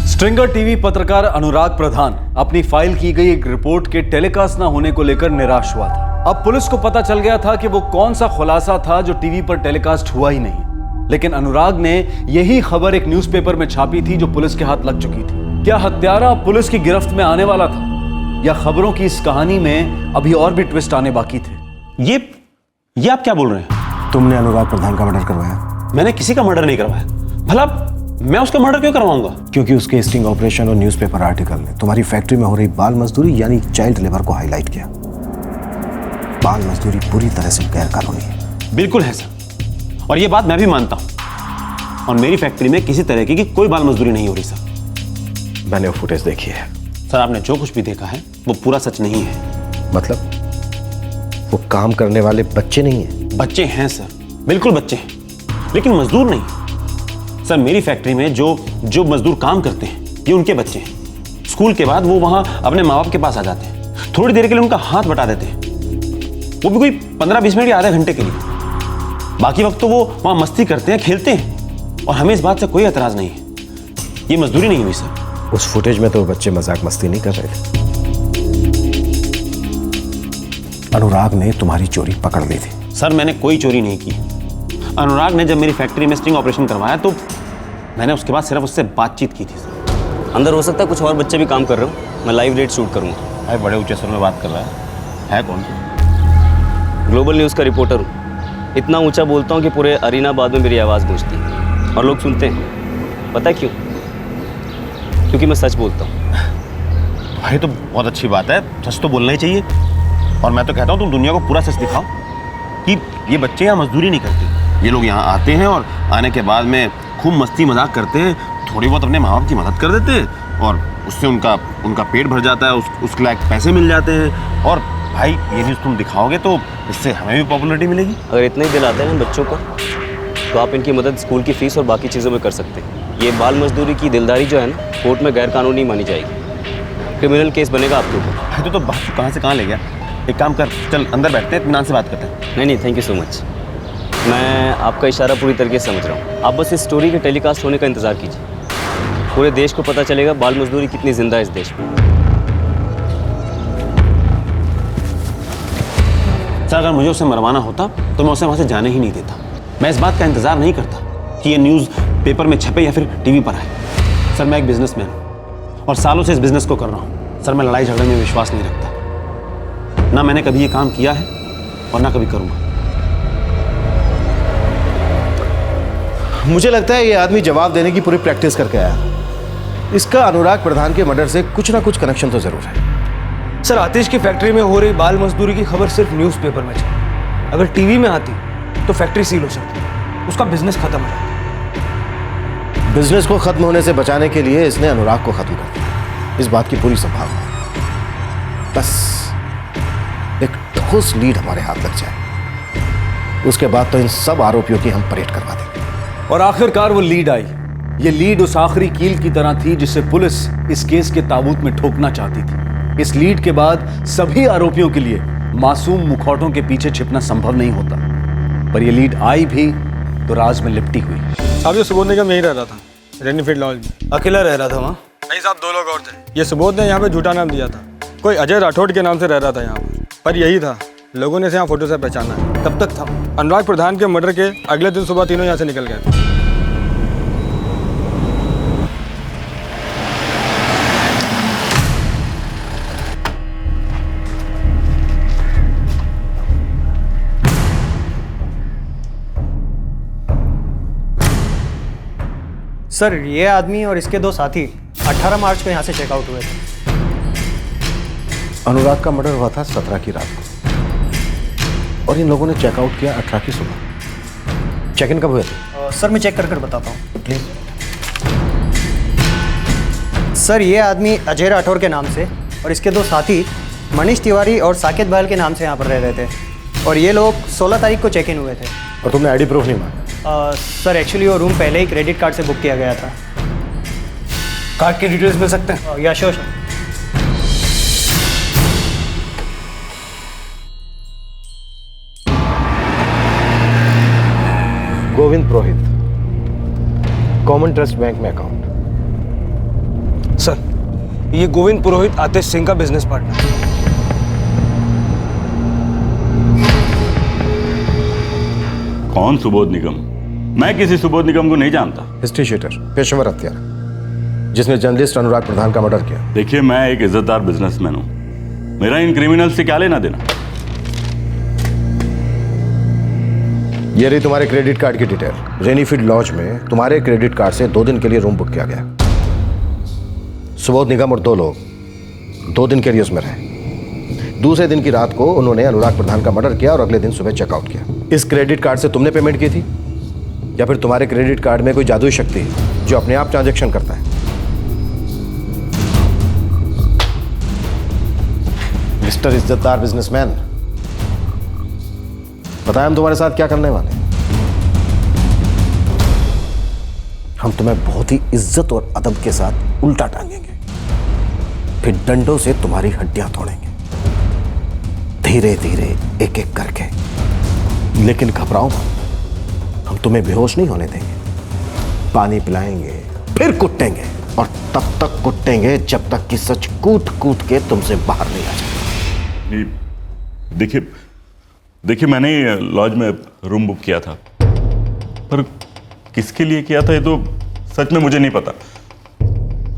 स्ट्रिंगर टीवी पत्रकार अनुराग प्रधान अपनी फाइल की गई एक रिपोर्ट के टेलीकास्ट न होने को लेकर निराश हुआ था। अब पुलिस को पता चल गया था कि वो कौन सा खुलासा था जो टीवी पर टेलीकास्ट हुआ ही नहीं, लेकिन अनुराग ने यही खबर एक न्यूज़पेपर में छापी थी जो पुलिस के हाथ लग चुकी थी। क्या हत्यारा पुलिस की गिरफ्त में आने वाला था, या खबरों की इस कहानी में अभी और भी ट्विस्ट आने बाकी थे? ये आप क्या बोल रहे हैं? तुमने अनुराग प्रधान का मर्डर करवाया? मैंने किसी का मर्डर नहीं करवाया। भला मैं उसका मर्डर क्यों करवाऊंगा? क्योंकि उसके स्टिंग ऑपरेशन और न्यूज़पेपर आर्टिकल ने तुम्हारी फैक्ट्री में हो रही बाल मजदूरी यानी चाइल्ड लेबर को हाईलाइट किया। बाल मजदूरी पूरी तरह से गैर कानूनी है। बिल्कुल है सर, और ये बात मैं भी मानता हूं। और मेरी फैक्ट्री में किसी तरह की कोई बाल मजदूरी नहीं हो रही सर। मैंने वो फुटेज देखी है। सर, आपने जो कुछ भी देखा है वो पूरा सच नहीं है। मतलब वो काम करने वाले बच्चे नहीं हैं? बच्चे हैं सर, बिल्कुल बच्चे हैं, लेकिन मजदूर नहीं। सर, मेरी फैक्ट्री में जो मजदूर काम करते हैं ये उनके बच्चे हैं। स्कूल के बाद वो वहां अपने माँ बाप के पास आ जाते हैं, थोड़ी देर के लिए उनका हाथ बटा देते हैं, वो भी कोई 15-20 मिनट या आधे घंटे के लिए। बाकी वक्त तो वो वहां मस्ती करते हैं, खेलते हैं, और हमें इस बात से कोई एतराज नहीं है। ये मजदूरी नहीं हुई सर। उस फुटेज में तो बच्चे मजाक मस्ती नहीं कर रहे थे। अनुराग ने तुम्हारी चोरी पकड़ ली थी। सर, मैंने कोई चोरी नहीं की। अनुराग ने जब मेरी फैक्ट्री में स्टिंग ऑपरेशन करवाया तो मैंने उसके बाद सिर्फ उससे बातचीत की थी सर। अंदर हो सकता है कुछ और बच्चे भी काम कर रहे हो। मैं लाइव रेट शूट करूँगा। भाई, बड़े ऊंचे स्वर में बात कर रहा है कौन? ग्लोबल न्यूज़ का रिपोर्टर हूँ। इतना ऊंचा बोलता हूँ कि पूरे अरीनाबाद में मेरी आवाज़ गूंजती है और लोग सुनते हैं। पता है क्यों? क्योंकि मैं सच बोलता हूँ। भाई, तो बहुत अच्छी बात है, सच तो बोलना ही चाहिए। और मैं तो कहता हूँ तुम दुनिया को पूरा सच दिखाओ कि ये बच्चे यहाँ मजदूरी नहीं करते, ये लोग यहाँ आते हैं और आने के बाद में खूब मस्ती मजाक करते हैं, थोड़ी बहुत अपने माँ बाप की मदद कर देते हैं और उससे उनका पेट भर जाता है, उसके लायक पैसे मिल जाते हैं। और भाई ये न्यूज़ तुम दिखाओगे तो इससे हमें भी पॉपुलैरिटी मिलेगी। अगर इतना ही दिलाते हैं बच्चों को तो आप इनकी मदद स्कूल की फीस और बाकी चीज़ों में कर सकते हैं। ये बाल मजदूरी की दिलदारी जो है ना, कोर्ट में गैर कानूनी मानी जाएगी, क्रिमिनल केस बनेगा आपके ऊपर। तो बात कहाँ से कहाँ ले गया। एक काम कर, चल अंदर बैठते हैं, इत्मीनान से बात करते हैं। नहीं थैंक यू सो मच, मैं आपका इशारा पूरी तरीके से समझ रहा हूँ। आप बस इस स्टोरी के टेलीकास्ट होने का इंतज़ार कीजिए, पूरे देश को पता चलेगा बाल मजदूरी कितनी जिंदा है इस देश में। सर अगर मुझे उसे मरवाना होता तो मैं उसे वहाँ से जाने ही नहीं देता। मैं इस बात का इंतजार नहीं करता कि ये न्यूज़ पेपर में छपे या फिर टीवी पर आए। सर मैं एक बिजनेसमैन हूँ और सालों से इस बिजनेस को कर रहा हूँ। सर मैं लड़ाई झगड़े में विश्वास नहीं रखता, ना मैंने कभी ये काम किया है और ना कभी करूँगा। मुझे लगता है ये आदमी जवाब देने की पूरी प्रैक्टिस करके आया। इसका अनुराग प्रधान के मर्डर से कुछ ना कुछ कनेक्शन तो जरूर है। सर आतिश की फैक्ट्री में हो रही बाल मजदूरी की खबर सिर्फ न्यूज़पेपर में चली, अगर टीवी में आती तो फैक्ट्री सील हो सकती, उसका बिजनेस खत्म हो जाता। बिजनेस को खत्म होने से बचाने के लिए इसने अनुराग को खत्म कर दिया, इस बात की पूरी संभावना है। बस एक ठोस लीड हमारे हाथ लग जाए, उसके बाद तो इन सब आरोपियों की हम परेड करवा देंगे। और आखिरकार वो लीड आई। ये लीड उस आखिरी कील की तरह थी जिसे पुलिस इस केस के ताबूत में ठोकना चाहती थी। इस लीड के बाद सभी आरोपियों के लिए मासूम मुखौटों के पीछे छिपना संभव नहीं होता, पर ये लीड आई भी तो राज में लिपटी हुई। साहब ये सुबोध निगम यहीं रह रहा था, रेनीफील्ड लॉज में। अकेला रह रहा था वहाँ? नहीं साहब, 2 लोग और थे। ये सुबोध ने यहाँ पे झूठा नाम दिया था, कोई अजय राठौड़ के नाम से रह रहा था यहाँ पर यही था। लोगों ने इसे यहाँ फोटो से पहचाना है। कब तक था? अनुराग प्रधान के मर्डर के अगले दिन सुबह तीनों यहाँ से निकल गए थे। सर ये आदमी और इसके 2 साथी 18 मार्च को यहाँ से चेकआउट हुए थे। अनुराग का मर्डर हुआ था 17 की रात को और इन लोगों ने चेकआउट किया 18 की सुबह। चेक इन कब हुए थे? सर मैं चेक कर बताता हूँ प्लीज़। सर ये आदमी अजय राठौर के नाम से और इसके 2 साथी मनीष तिवारी और साकेत बहल के नाम से यहाँ पर रह रहे थे और ये लोग 16 तारीख को चेक इन हुए थे। और तुमने आईडी प्रूफ नहीं मांगा? सर एक्चुअली वो रूम पहले ही क्रेडिट कार्ड से बुक किया गया था। कार्ड की डिटेल्स मिल सकते हैं? या श्योर। गोविंद पुरोहित, कॉमन ट्रस्ट बैंक में अकाउंट। सर ये गोविंद पुरोहित आतिश सिंह का बिजनेस पार्टनर। कौन सुबोध निगम? मैं किसी सुबोध निगम को नहीं जानता। हिस्ट्री शीटर, पेशेवर हत्यारा, जिसने जर्नलिस्ट अनुराग प्रधान का मर्डर किया। देखिए मैं एक इज्जतदार बिजनेसमैन हूं, मेरा इन क्रिमिनल से क्या लेना देना। ये रही तुम्हारे क्रेडिट कार्ड की डिटेल। रेनीफील्ड लॉज में तुम्हारे क्रेडिट कार्ड से 2 दिन के लिए रूम बुक किया गया। सुबोध निगम और 2 लोग 2 दिन के लिए उसमें रहे। दूसरे दिन की रात को उन्होंने अनुराग प्रधान का मर्डर किया और अगले दिन सुबह चेकआउट किया। इस क्रेडिट कार्ड से तुमने पेमेंट की थी या फिर तुम्हारे क्रेडिट कार्ड में कोई जादुई शक्ति है जो अपने आप ट्रांजैक्शन करता है? मिस्टर इज्जतदार बिजनेसमैन, बताएं हम तुम्हारे साथ क्या करने वाले हैं। हम तुम्हें बहुत ही इज्जत और अदब के साथ उल्टा टांगेंगे, फिर डंडों से तुम्हारी हड्डियां तोड़ेंगे, धीरे धीरे एक एक करके। लेकिन घबराओ मत, हम तुम्हें बेहोश नहीं होने देंगे। पानी पिलाएंगे, फिर कुटेंगे और तब तक कुटेंगे जब तक कि सच कूट कूट के तुमसे बाहर नहीं आ जाए। देखिए मैंने लॉज में रूम बुक किया था, पर किसके लिए किया था ये तो सच में मुझे नहीं पता।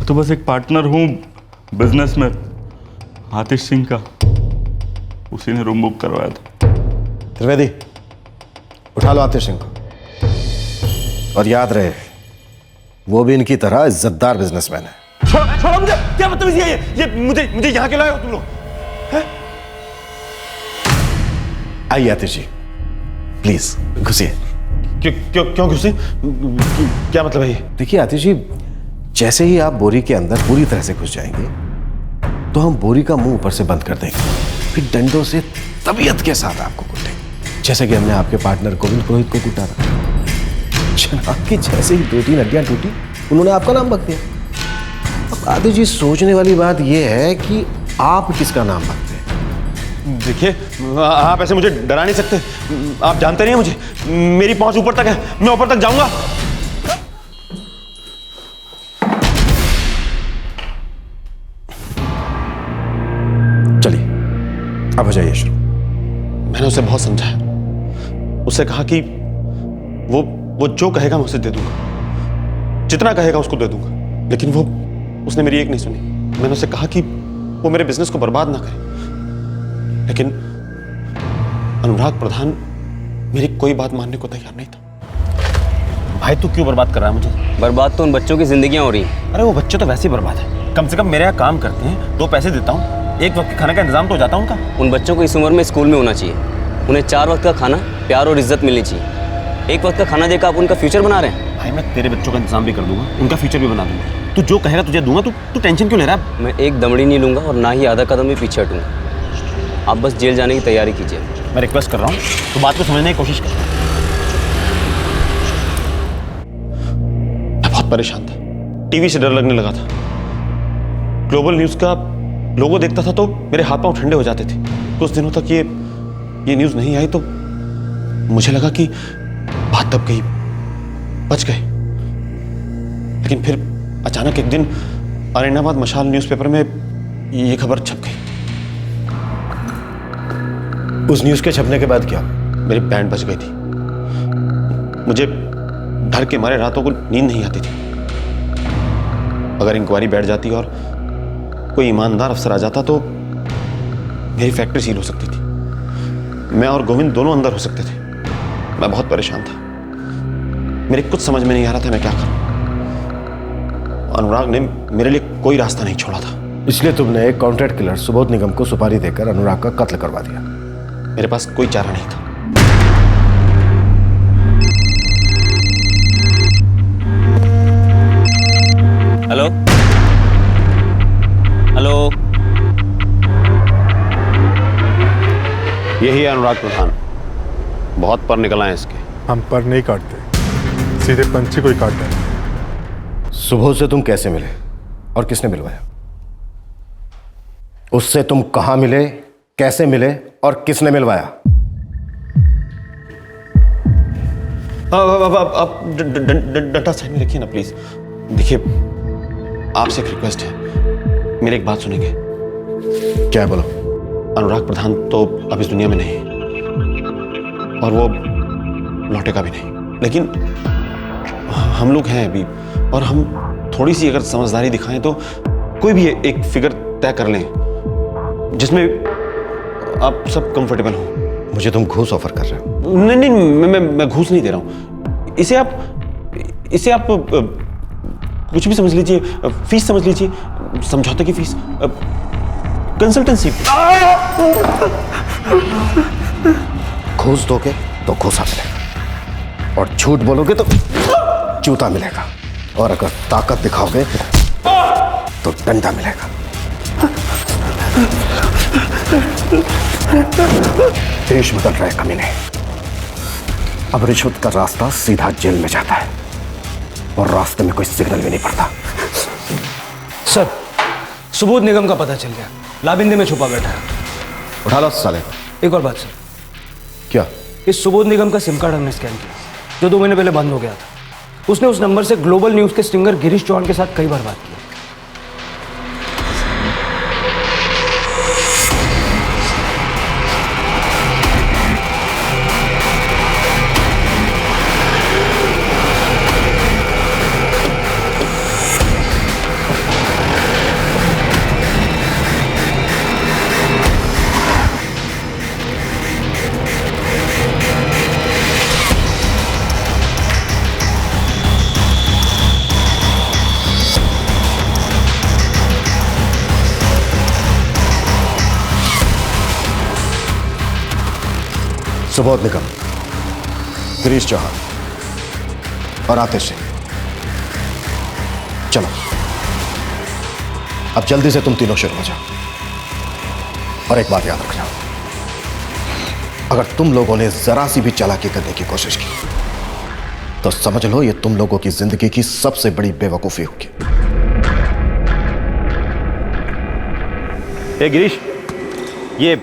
तो बस एक पार्टनर हूँ बिजनेस में, आतिश सिंह का, उसी ने रूम बुक करवाया था। त्रिवेदी, उठा लो आतिश सिंह को और याद रहे वो भी इनकी तरह इज्जतदार बिजनेसमैन है। छोड़ो मुझे, क्या बदतमीजी है ये मुझे यहाँ क्यों लाए हो तुम लोग? आइए आतिश जी, प्लीज घुसिए। क्यों घुसे? क्या मतलब है ये? देखिए आतिश जी, जैसे ही आप बोरी के अंदर पूरी तरह से घुस जाएंगे तो हम बोरी का मुंह ऊपर से बंद कर देंगे, फिर डंडों से तबीयत के साथ आपको कूटेंगे, जैसे कि हमने आपके पार्टनर गोविंद पुरोहित को कूटा था। जनाब की जैसे ही 2-3 हड्डियां टूटी, उन्होंने आपका नाम बक दिया। अब आतिश जी, सोचने वाली बात यह है कि आप किसका नाम बकते हैं। देखिए, आप ऐसे मुझे डरा नहीं सकते। आप जानते नहीं हैं मुझे, मेरी पहुंच ऊपर तक है, मैं ऊपर तक जाऊंगा। चलिए अब हो जाइए शुरू। मैंने उसे बहुत समझाया, उससे कहा कि वो जो कहेगा मैं उसे दे दूंगा, जितना कहेगा उसको दे दूंगा, लेकिन उसने मेरी एक नहीं सुनी। मैंने उसे कहा कि वो मेरे बिजनेस को बर्बाद ना करे, लेकिन अनुराग प्रधान मेरी कोई बात मानने को तैयार नहीं था। भाई तू क्यों बर्बाद कर रहा है मुझे? बर्बाद तो उन बच्चों की जिंदगियां हो रही हैं। अरे वो बच्चे तो वैसे ही बर्बाद है, कम से कम मेरे यहाँ काम करते हैं, 2 पैसे देता हूँ, एक वक्त के खाने का इंतजाम तो हो जाता है उनका। उन बच्चों को इस उम्र में स्कूल में होना चाहिए, उन्हें 4 वक्त का खाना, प्यार और इज्जत मिलनी चाहिए। एक वक्त का खाना देकर आप उनका फ्यूचर बना रहे हैं। भाई मैं तेरे बच्चों का इंतजाम भी कर दूंगा, उनका फ्यूचर भी बना दूंगा। तू जो कहेगा तुझे दूंगा, तू टेंशन क्यों ले रहा है? मैं एक दमड़ी नहीं लूंगा और ना ही आधा कदम भी पीछे हटूंगा। आप बस जेल जाने की तैयारी कीजिए। मैं रिक्वेस्ट कर रहा हूँ, तो बात को समझने की कोशिश कर। मैं बहुत परेशान था, टीवी से डर लगने लगा था। ग्लोबल न्यूज का लोगो देखता था तो मेरे हाथ पांव ठंडे हो जाते थे। कुछ दिनों तक ये न्यूज नहीं आई तो मुझे लगा कि बात दब गई, बच गए। लेकिन फिर अचानक एक दिन अरेनाबाद मशाल न्यूज़पेपर में ये खबर छप गई। उस न्यूज़ के छपने के बाद क्या? मेरी बैंड बच गई थी। मुझे डर के मारे रातों को नींद नहीं आती थी। अगर इंक्वायरी बैठ जाती और कोई ईमानदार अफसर आ जाता तो मेरी फैक्ट्री सील हो सकती थी, मैं और गोविंद दोनों अंदर हो सकते थे। मैं बहुत परेशान था, मेरे कुछ समझ में नहीं आ रहा था मैं क्या करूं। अनुराग ने मेरे लिए कोई रास्ता नहीं छोड़ा था। इसलिए तुमने एक कॉन्ट्रैक्ट किलर सुबोध निगम को सुपारी देकर अनुराग का कत्ल करवा दिया। मेरे पास कोई चारा नहीं था। हेलो हेलो, यही है अनुराग प्रधान, बहुत पर निकल आए इसके। हम पर नहीं काटते, सीधे पंछी को ही काटते हैं। सुबोध से तुम कैसे मिले और किसने मिलवाया? उससे तुम कहां मिले, कैसे मिले और किसने मिलवाया? आप डंडा साइड में रखिए ना प्लीज। देखिए, आपसे एक रिक्वेस्ट है, मेरी एक बात सुनेंगे? क्या बोलो? अनुराग प्रधान तो अब इस दुनिया में नहीं और वो लौटेगा भी नहीं, लेकिन हम लोग हैं अभी और हम थोड़ी सी अगर समझदारी दिखाएं तो कोई भी एक फिगर तय कर लें जिसमें आप सब कंफर्टेबल हो। मुझे तुम घूस ऑफर कर रहे हो? नहीं, मैं घूस नहीं दे रहा हूं। इसे आप कुछ भी समझ लीजिए, फीस समझ लीजिए, समझौते की फीस, कंसल्टेंसी। घूस दोगे तो घूसा मिलेगा और झूठ बोलोगे तो जूता मिलेगा, और अगर ताकत दिखाओगे तो डंडा मिलेगा। देश बदल रहे कमीने। अब रिश्वत का रास्ता सीधा जेल में जाता है और रास्ते में कोई सिग्नल भी नहीं पड़ता। सर, सुबोध निगम का पता चल गया, लाबिंदे में छुपा बैठा है। उठा लो साले को। एक और बात सर। क्या? इस सुबोध निगम का सिम कार्ड हमने स्कैन किया, जो 2 महीने पहले बंद हो गया था। उसने उस नंबर से ग्लोबल न्यूज के स्टिंगर गिरीश चौहान के साथ कई बार बात की। सुबोध निगम, गिरीश चौहान, और आतिश सिंह। चलो अब जल्दी से तुम तीनों शुरू हो जाओ। और एक बात याद रखना, अगर तुम लोगों ने जरा सी भी चालाकी करने की कोशिश की तो समझ लो ये तुम लोगों की जिंदगी की सबसे बड़ी बेवकूफी होगी। ए गिरीश, ये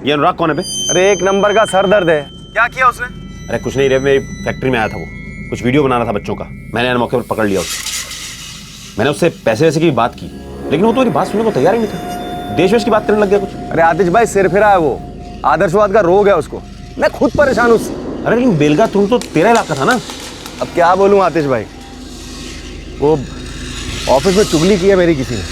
अनुराग कौन है बे? अरे एक नंबर का सर दर्द है। क्या किया उसने? अरे कुछ नहीं रे, मेरी फैक्ट्री में आया था वो, कुछ वीडियो बना रहा था बच्चों का। मैंने मौके पर पकड़ लिया उसे। मैंने उससे पैसे वैसे की बात की, लेकिन वो तो मेरी बात सुनने को तैयार ही नहीं था। देश वेश की बात करने लग गया कुछ। अरे आतिश भाई सिर फिरा है वो, आदर्शवाद का रोग है उसको। मैं खुद परेशान हूँ उससे। अरे लेकिन बेलगा तुम तो तेरा इलाका था ना। अब क्या बोलूँ आतिश भाई, वो ऑफिस में चुगली की है मेरी किसी ने,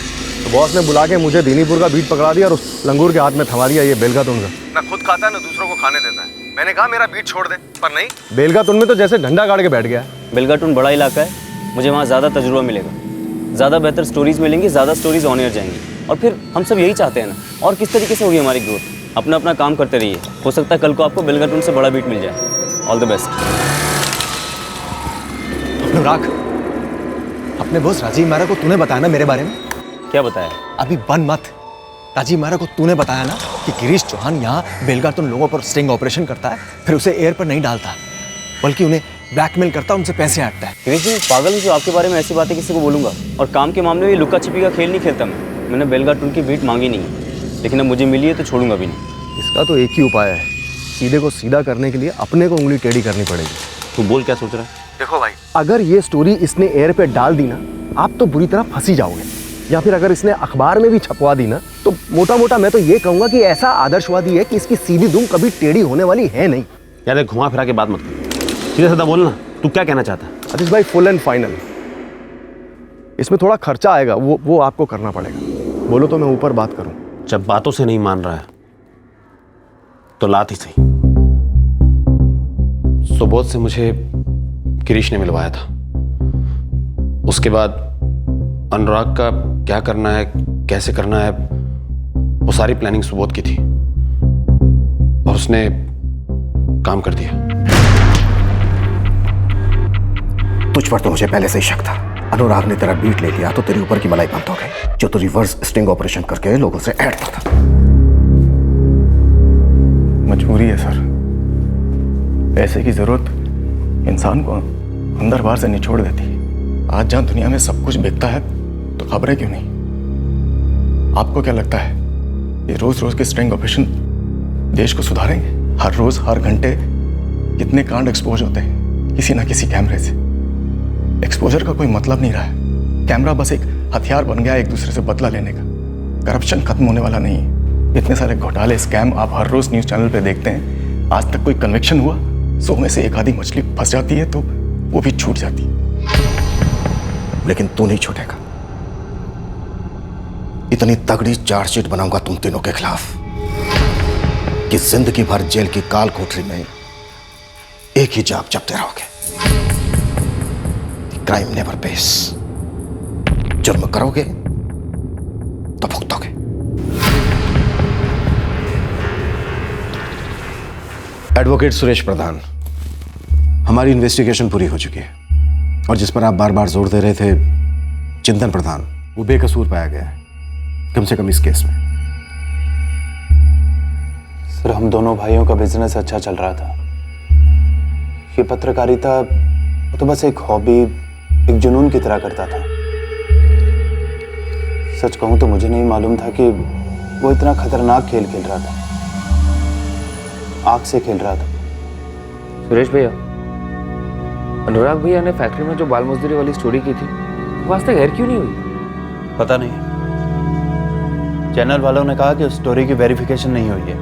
तो बॉस ने बुला के मुझे दीनीपुर का बीट पकड़ा दिया और उस लंगूर के हाथ में थमा दिया ये बेलगा तुम का। ना खुद खाता है ना दूसरों को खाने देता है। मैंने कहा मेरा बीट छोड़ दे, पर नहीं, बेलगा तुम में तो जैसे डंडा गाड़ के बैठ गया है। बेलगाटून बड़ा इलाका है, मुझे वहाँ ज़्यादा तजुर्बा मिलेगा, ज़्यादा बेहतर स्टोरीज मिलेंगी, ज़्यादा स्टोरीज ऑन एयर जाएंगी। और फिर हम सब यही चाहते हैं ना, और किस तरीके से होगी हमारी ग्रोथ। अपना अपना काम करते रहिए, हो सकता है कल को आपको बेलगाटून से बड़ा बीट मिल जाए। All the best. अनुराग, अपने बॉस राजीव मेहरा को तूने बताया ना मेरे बारे में? क्या बताया? अभी बन मत। राजीव मेहरा को तूने बताया ना कि गिरीश चौहान यहाँ बेलगाटून लोगों पर स्टिंग ऑपरेशन करता है, फिर उसे एयर पर नहीं डालता बल्कि उन्हें ब्लैकमेल करता, उनसे पैसे हटता है। गिरीश जी पागल हूँ जो आपके बारे में ऐसी बातें किसी को बोलूँगा। और काम के मामले में लुका छिपी का खेल नहीं खेलता मैंने बेलगाटून की बीट मांगी नहीं है, लेकिन अब मुझे मिली है तो छोड़ूगा भी नहीं। इसका तो एक ही उपाय है, सीधे को सीधा करने के लिए अपने को उंगली टेढ़ी करनी पड़ेगी। तू बोल क्या सोच रहा है? देखो भाई, अगर ये स्टोरी इसने एयर पे डाल दी ना, आप तो बुरी तरह फंसी जाओगे। या फिर अगर इसने अखबार में भी छपवा दी ना, तो मोटा मोटा मैं तो ये कहूंगा कि ऐसा आदर्शवादी है कि इसकी सीधी दुम कभी टेढ़ी होने वाली है नहीं। यार घुमा फिरा के बात मत कर, सीधा साधा बोलना, तू क्या कहना चाहता है? आतिश भाई फुल एंड फाइनल, इसमें थोड़ा खर्चा आएगा, वो आपको करना पड़ेगा। बोलो तो मैं ऊपर बात करूं। जब बातों से नहीं मान रहा है तो लात ही सही। सुबोध से मुझे गिरीश ने मिलवाया था, उसके बाद अनुराग का क्या करना है, कैसे करना है, वो सारी प्लानिंग सुबोध की थी और उसने काम कर दिया। तुझ पर तो मुझे पहले से ही शक था। अनुराग ने तेरा बीट ले लिया तो तेरे ऊपर की मलाई बंद हो गई, जो तो रिवर्स स्टिंग ऑपरेशन करके लोगों से ऐडता था। मजबूरी है सर, पैसे की जरूरत इंसान को अंदर बाहर से निचोड़ देती है। आज जहां दुनिया में सब कुछ बिकता है तो खबरें क्यों नहीं? आपको क्या लगता है ये रोज रोज के स्ट्रिंग ऑपरेशन देश को सुधारेंगे? हर रोज हर घंटे कितने कांड एक्सपोज होते हैं किसी ना किसी कैमरे से। एक्सपोजर का कोई मतलब नहीं रहा है। कैमरा बस एक हथियार बन गया एक दूसरे से बदला लेने का। करप्शन खत्म होने वाला नहीं है। इतने सारे घोटाले स्कैम आप हर रोज न्यूज चैनल पे देखते हैं, आज तक कोई कन्विक्शन हुआ? 100 में से एक आधी मछली फंस जाती है तो वो भी छूट जाती है। लेकिन तू नहीं छूटेगा। इतनी तगड़ी चार्जशीट बनाऊंगा तुम तीनों के खिलाफ कि जिंदगी भर जेल की काल कोठरी में एक ही जाप जपते रहोगे। Crime never pays. जुर्म करोगे तो भुगतोगे। एडवोकेट सुरेश प्रधान, हमारी इन्वेस्टिगेशन पूरी हो चुकी है और जिस पर आप बार बार जोर दे रहे थे, चिंतन प्रधान, वो बेकसूर पाया गया है, कम से कम इस केस में। सर हम दोनों भाइयों का बिजनेस अच्छा चल रहा था। ये पत्रकारिता तो बस एक हॉबी, एक जुनून की तरह करता था। सच कहूं तो मुझे नहीं मालूम था कि वो इतना खतरनाक खेल खेल रहा था, आग से खेल रहा था। सुरेश भैया, अनुराग भैया ने फैक्ट्री में जो बाल मजदूरी वाली स्टोरी की थी, वो आज तक एयर क्यों नहीं हुई? पता नहीं, चैनल वालों ने कहा कि उस स्टोरी की वेरिफिकेशन नहीं हुई है।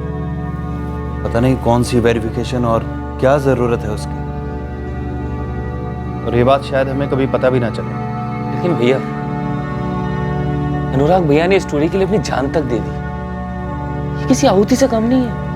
पता नहीं कौन सी वेरिफिकेशन और क्या जरूरत है उसकी, और ये बात शायद हमें कभी पता भी ना चले। लेकिन भैया, अनुराग भैया ने स्टोरी के लिए अपनी जान तक दे दी। ये किसी आहुति से कम नहीं है।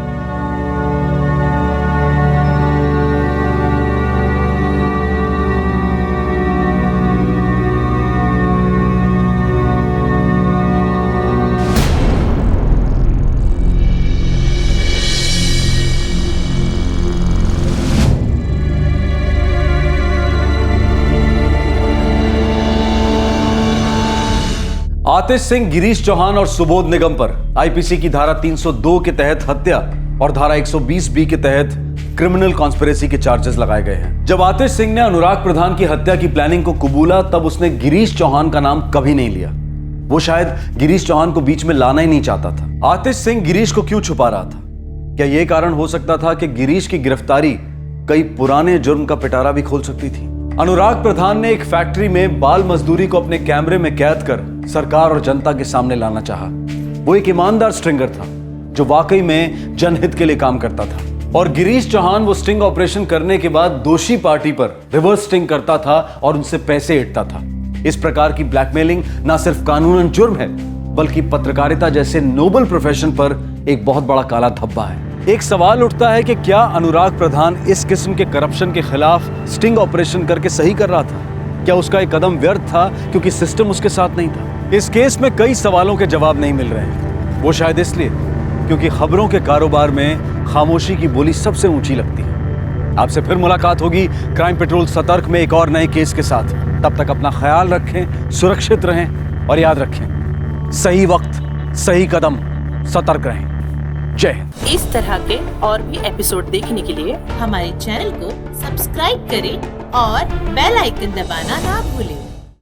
आतिश सिंह, गिरीश चौहान और सुबोध निगम पर आईपीसी की धारा 302 के तहत हत्या और धारा 120B के तहत क्रिमिनल कॉन्स्पिरेसी के चार्जेस लगाए गए हैं। जब आतिश सिंह ने अनुराग प्रधान की हत्या की प्लानिंग को कबूला, तब उसने गिरीश चौहान का नाम कभी नहीं लिया। वो शायद गिरीश चौहान को बीच में लाना ही नहीं चाहता था। आतिश सिंह गिरीश को क्यों छुपा रहा था? क्या यह कारण हो सकता था कि गिरीश की गिरफ्तारी कई पुराने जुर्म का पिटारा भी खोल सकती थी? अनुराग प्रधान ने एक फैक्ट्री में बाल मजदूरी को अपने कैमरे में कैद कर सरकार और जनता के सामने लाना चाहा। वो एक ईमानदार स्ट्रिंगर था जो वाकई में जनहित के लिए काम करता था। और गिरीश चौहान वो स्टिंग ऑपरेशन करने के बाद दोषी पार्टी पर रिवर्स स्टिंग करता था और उनसे पैसे ऐंठता था। इस प्रकार की ब्लैकमेलिंग ना सिर्फ कानूनन जुर्म है, बल्कि पत्रकारिता जैसे नोबल प्रोफेशन पर एक बहुत बड़ा काला धब्बा है। एक सवाल उठता है कि क्या अनुराग प्रधान इस किस्म के करप्शन के खिलाफ स्टिंग ऑपरेशन करके सही कर रहा था? क्या उसका एक कदम व्यर्थ था क्योंकि सिस्टम उसके साथ नहीं था? इस केस में कई सवालों के जवाब नहीं मिल रहे हैं। वो शायद इसलिए क्योंकि खबरों के कारोबार में खामोशी की बोली सबसे ऊंची लगती है। आपसे फिर मुलाकात होगी क्राइम पेट्रोल सतर्क में एक और नए केस के साथ। तब तक अपना ख्याल रखें, सुरक्षित रहें और याद रखें, सही वक्त, सही कदम, सतर्क रहें। जय हिंद। इस तरह के और भी एपिसोड देखने के लिए हमारे चैनल को सब्सक्राइब करें और बेल आइकन दबाना ना भूलें।